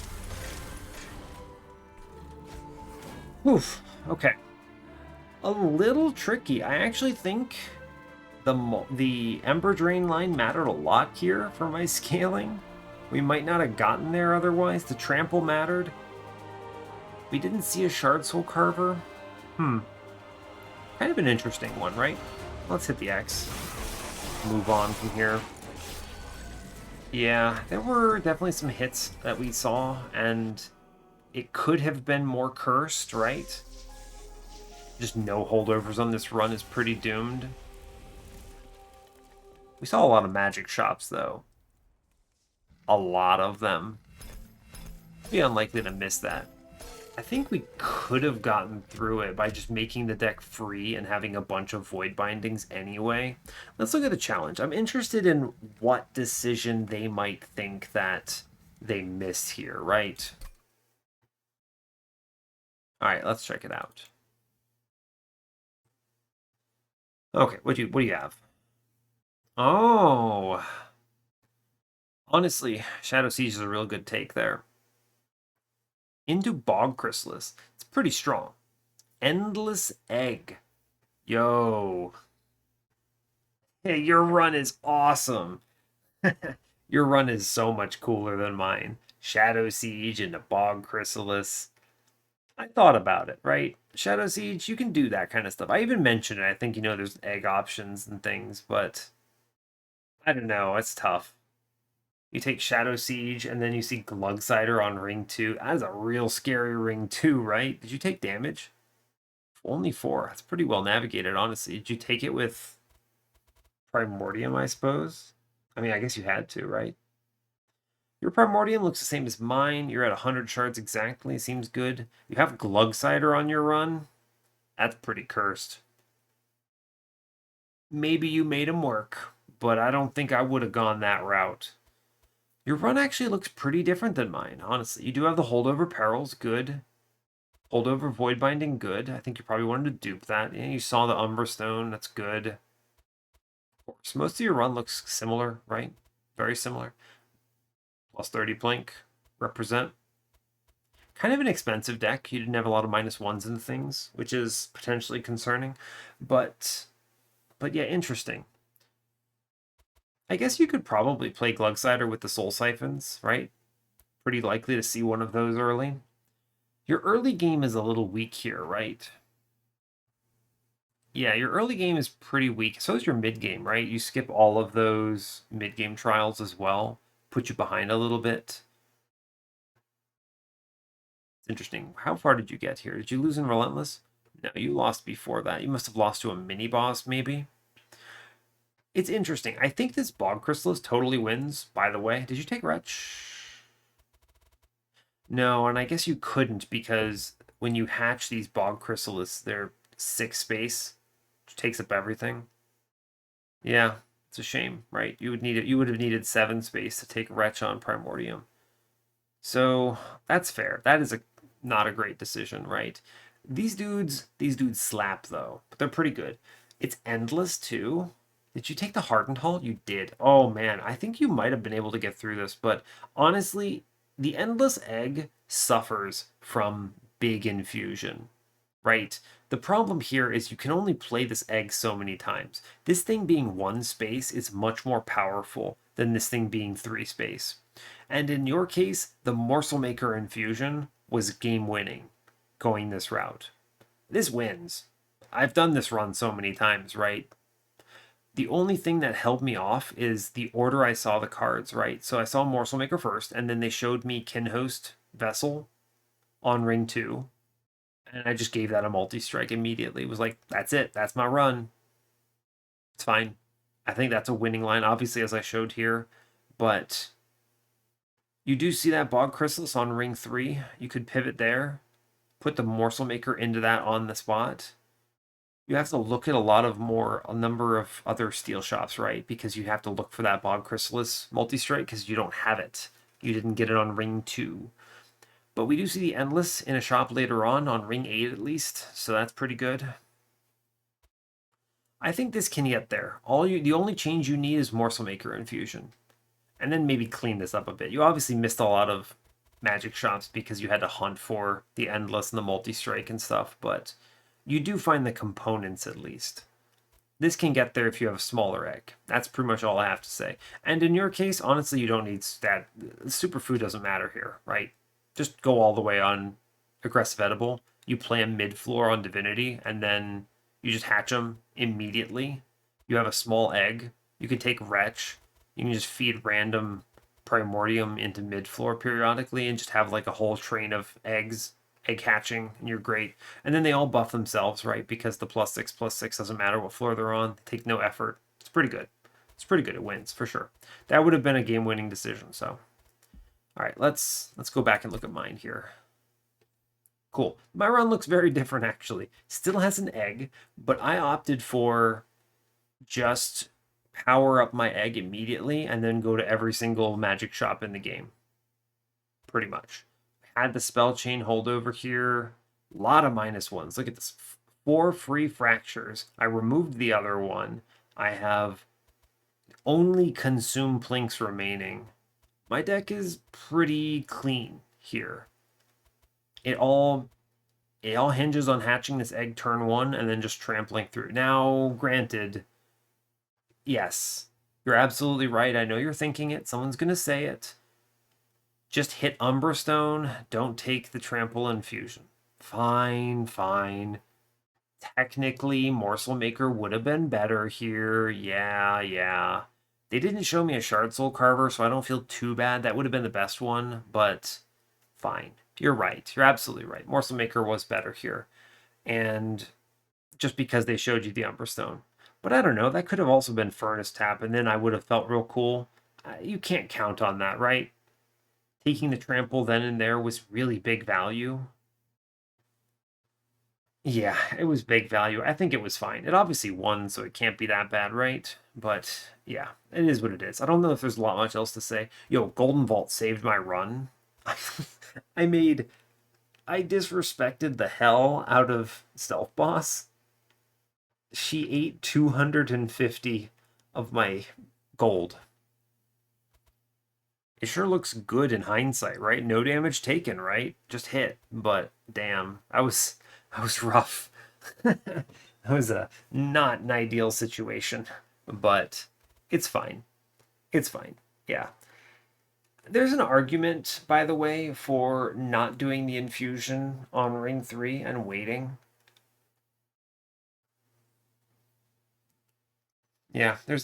Oof. Okay. A little tricky. I actually think the Ember Drain line mattered a lot here for my scaling. We might not have gotten there otherwise. The Trample mattered. We didn't see a Shard Soul Carver. Kind of an interesting one, right? Let's hit the X. Move on from here. Yeah, there were definitely some hits that we saw, and it could have been more cursed, right? Just no holdovers on this run is pretty doomed. We saw a lot of magic shops, though. A lot of them. It'd be unlikely to miss that. I think we could have gotten through it by just making the deck free and having a bunch of Void Bindings anyway. Let's look at the challenge. I'm interested in what decision they might think that they missed here, right? Alright, let's check it out. Okay, what do you have? Oh, honestly, Shadow Siege is a real good take there. Into Bog Chrysalis. It's pretty strong. Endless Egg. Yo. Hey, your run is awesome. Your run is so much cooler than mine. Shadow Siege into Bog Chrysalis. I thought about it, right? Shadow Siege, you can do that kind of stuff. I even mentioned it. I think, you know, there's egg options and things, but I don't know. It's tough. You take Shadow Siege, and then you see Glugsider on Ring 2. That is a real scary Ring 2, right? Did you take damage? Only 4. That's pretty well navigated, honestly. Did you take it with Primordium, I suppose? I mean, I guess you had to, right? Your Primordium looks the same as mine. You're at 100 shards exactly. Seems good. You have Glugsider on your run. That's pretty cursed. Maybe you made him work, but I don't think I would have gone that route. Your run actually looks pretty different than mine, honestly. You do have the Holdover Perils, good. Holdover Void Binding, good. I think you probably wanted to dupe that. Yeah, you saw the Umbra Stone, that's good. Of course, most of your run looks similar, right? Very similar. Plus 30 Plink, represent. Kind of an expensive deck. You didn't have a lot of -1s and things, which is potentially concerning. But yeah, interesting. I guess you could probably play Glugsider with the Soul Siphons, right? Pretty likely to see one of those early. Your early game is a little weak here, right? Yeah, your early game is pretty weak. So is your mid game, right? You skip all of those mid game trials as well, put you behind a little bit. It's interesting. How far did you get here? Did you lose in Relentless? No, you lost before that. You must have lost to a mini boss, maybe. It's interesting. I think this Bog Chrysalis totally wins, by the way. Did you take Wretch? No, and I guess you couldn't because when you hatch these Bog Chrysalis, they're 6 space, which takes up everything. Yeah, it's a shame, right? You would have needed 7 space to take Wretch on Primordium. So that's fair. That is not a great decision, right? These dudes slap though, but they're pretty good. It's endless too. Did you take the Hardened Hull? You did. Oh man, I think you might have been able to get through this, but honestly, the Endless Egg suffers from big infusion, right? The problem here is you can only play this egg so many times. This thing being 1 space is much more powerful than this thing being 3 space. And in your case, the Morsel Maker infusion was game winning going this route. This wins. I've done this run so many times, right? The only thing that held me off is the order I saw the cards, right? So I saw Morsel Maker first, and then they showed me Kinhost Vessel on ring 2, and I just gave that a multi-strike immediately. It was like, that's it. That's my run. It's fine. I think that's a winning line, obviously, as I showed here. But you do see that Bog Chrysalis on ring 3. You could pivot there, put the Morsel Maker into that on the spot. You have to look at a number of other steel shops, right? Because you have to look for that Bog Chrysalis multi-strike because you don't have it. You didn't get it on ring 2. But we do see the Endless in a shop later on ring 8 at least, so that's pretty good. I think this can get there. The only change you need is Morsel Maker infusion. And then maybe clean this up a bit. You obviously missed a lot of magic shops because you had to hunt for the Endless and the multi-strike and stuff, but you do find the components at least. This can get there if you have a smaller egg. That's pretty much all I have to say. And in your case, honestly, you don't need that. Superfood doesn't matter here, right? Just go all the way on aggressive edible. You play a mid floor on Divinity, and then you just hatch them immediately. You have a small egg. You can take Wretch. You can just feed random Primordium into mid floor periodically and just have like a whole train of egg hatching, and you're great. And then they all buff themselves, right? Because the +6/+6 doesn't matter what floor they're on. They take no effort. It's pretty good. It's pretty good. It wins for sure. That would have been a game-winning decision. So, all right, let's go back and look at mine here. Cool. My run looks very different actually. Still has an egg, but I opted for just power up my egg immediately and then go to every single magic shop in the game. Pretty much. Had the spell chain holdover here. A lot of -1s. Look at this. 4 free fractures. I removed the other one. I have only consume plinks remaining. My deck is pretty clean here. It all hinges on hatching this egg turn 1 and then just trampling through. Now, granted, yes, you're absolutely right. I know you're thinking it. Someone's going to say it. Just hit Umbra Stone. Don't take the trample infusion. Fine, fine. Technically, Morsel Maker would have been better here. Yeah. They didn't show me a Shard Soul Carver, so I don't feel too bad. That would have been the best one, but fine. You're right. You're absolutely right. Morsel Maker was better here. And just because they showed you the Umbra Stone. But I don't know. That could have also been Furnace Tap, and then I would have felt real cool. You can't count on that, right? Taking the trample then and there was really big value. Yeah, it was big value. I think it was fine. It obviously won, so it can't be that bad, right? But yeah, it is what it is. I don't know if there's a lot much else to say. Yo, Golden Vault saved my run. I disrespected the hell out of Stealth Boss. She ate 250 of my gold. It sure looks good in hindsight, right? No damage taken, right? Just hit. But damn, I was rough. That was a not an ideal situation, but it's fine. It's fine. Yeah. There's an argument, by the way, for not doing the infusion on ring 3 and waiting. Yeah, there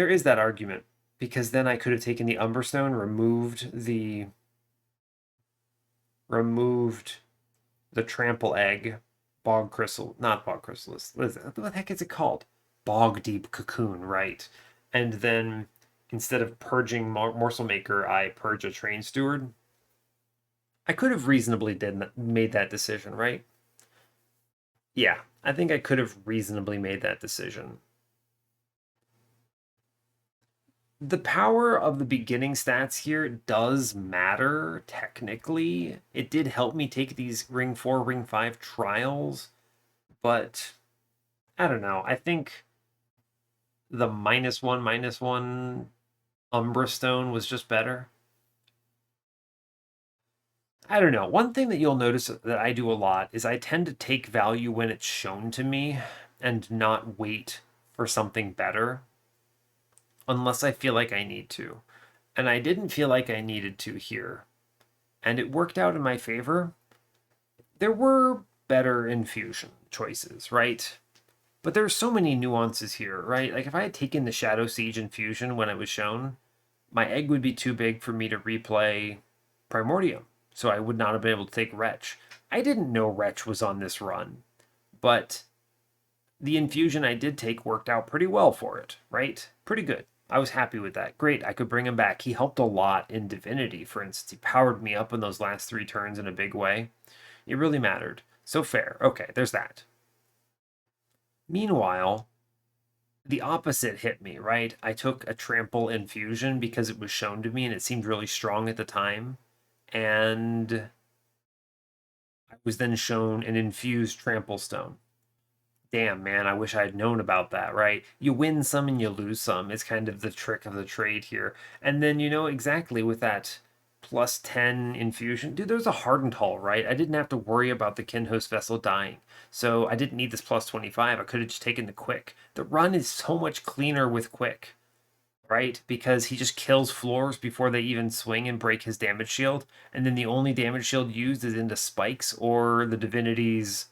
is that argument because then I could have taken the Umbra Stone, removed the trample egg, bog crystal, not bog chrysalis. What the heck is it called? Bog deep cocoon, right? And then instead of purging morsel maker, I purge a train steward. I could have reasonably made that decision, right? Yeah, I think I could have reasonably made that decision. The power of the beginning stats here does matter technically. It did help me take these ring 4, ring 5 trials, but I don't know. I think the -1/-1 Umbra Stone was just better. I don't know. One thing that you'll notice that I do a lot is I tend to take value when it's shown to me and not wait for something better unless I feel like I need to. And I didn't feel like I needed to here. And it worked out in my favor. There were better infusion choices, right? But there's so many nuances here, right? Like if I had taken the Shadow Siege infusion when it was shown, my egg would be too big for me to replay Primordium. So I would not have been able to take Wretch. I didn't know Wretch was on this run, but the infusion I did take worked out pretty well for it, right? Pretty good. I was happy with that. Great, I could bring him back. He helped a lot in Divinity, for instance. He powered me up in those last 3 turns in a big way. It really mattered. So fair. Okay, there's that. Meanwhile, the opposite hit me, right? I took a trample infusion because it was shown to me and it seemed really strong at the time. And I was then shown an infused trample stone. Damn, man, I wish I had known about that, right? You win some and you lose some. It's kind of the trick of the trade here. And then you know exactly with that +10 infusion. Dude, there's a hardened hull, right? I didn't have to worry about the Kinhost vessel dying. So I didn't need this +25. I could have just taken the quick. The run is so much cleaner with quick, right? Because he just kills floors before they even swing and break his damage shield. And then the only damage shield used is into spikes or the divinity's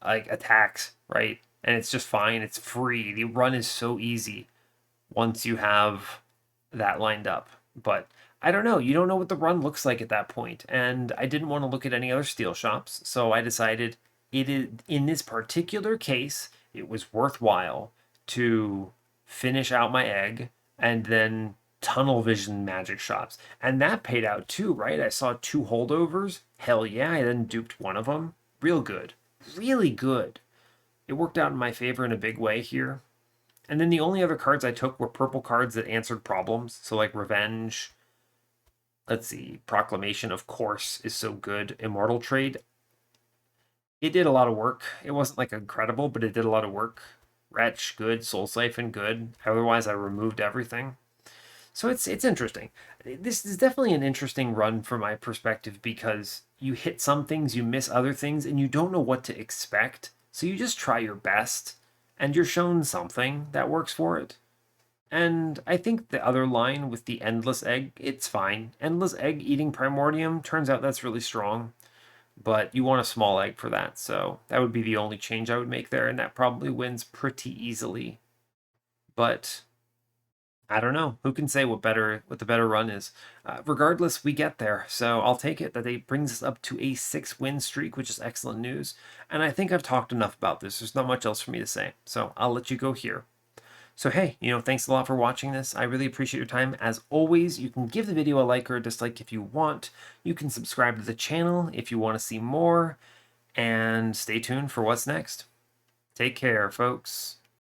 like attacks, right? And it's just fine. It's free. The run is so easy once you have that lined up. But I don't know. You don't know what the run looks like at that point. And I didn't want to look at any other steel shops, so I decided it is in this particular case, it was worthwhile to finish out my egg and then tunnel vision magic shops. And that paid out too, right? I saw 2 holdovers. Hell yeah, I then duped one of them. Real good. Really good. It worked out in my favor in a big way here. And then the only other cards I took were purple cards that answered problems. So like Revenge. Let's see. Proclamation, of course, is so good. Immortal Trade. It did a lot of work. It wasn't like incredible, but it did a lot of work. Wretch, good. Soul Siphon, good. Otherwise, I removed everything. So it's interesting. This is definitely an interesting run from my perspective because you hit some things, you miss other things, and you don't know what to expect. So you just try your best, and you're shown something that works for it. And I think the other line with the Endless Egg, it's fine. Endless Egg eating Primordium, turns out that's really strong. But you want a small egg for that, so that would be the only change I would make there, and that probably wins pretty easily. But I don't know. Who can say what the better run is? Regardless, we get there. So I'll take it that it brings us up to a 6-win streak, which is excellent news. And I think I've talked enough about this. There's not much else for me to say. So I'll let you go here. So hey, thanks a lot for watching this. I really appreciate your time. As always, you can give the video a like or a dislike if you want. You can subscribe to the channel if you want to see more. And stay tuned for what's next. Take care, folks.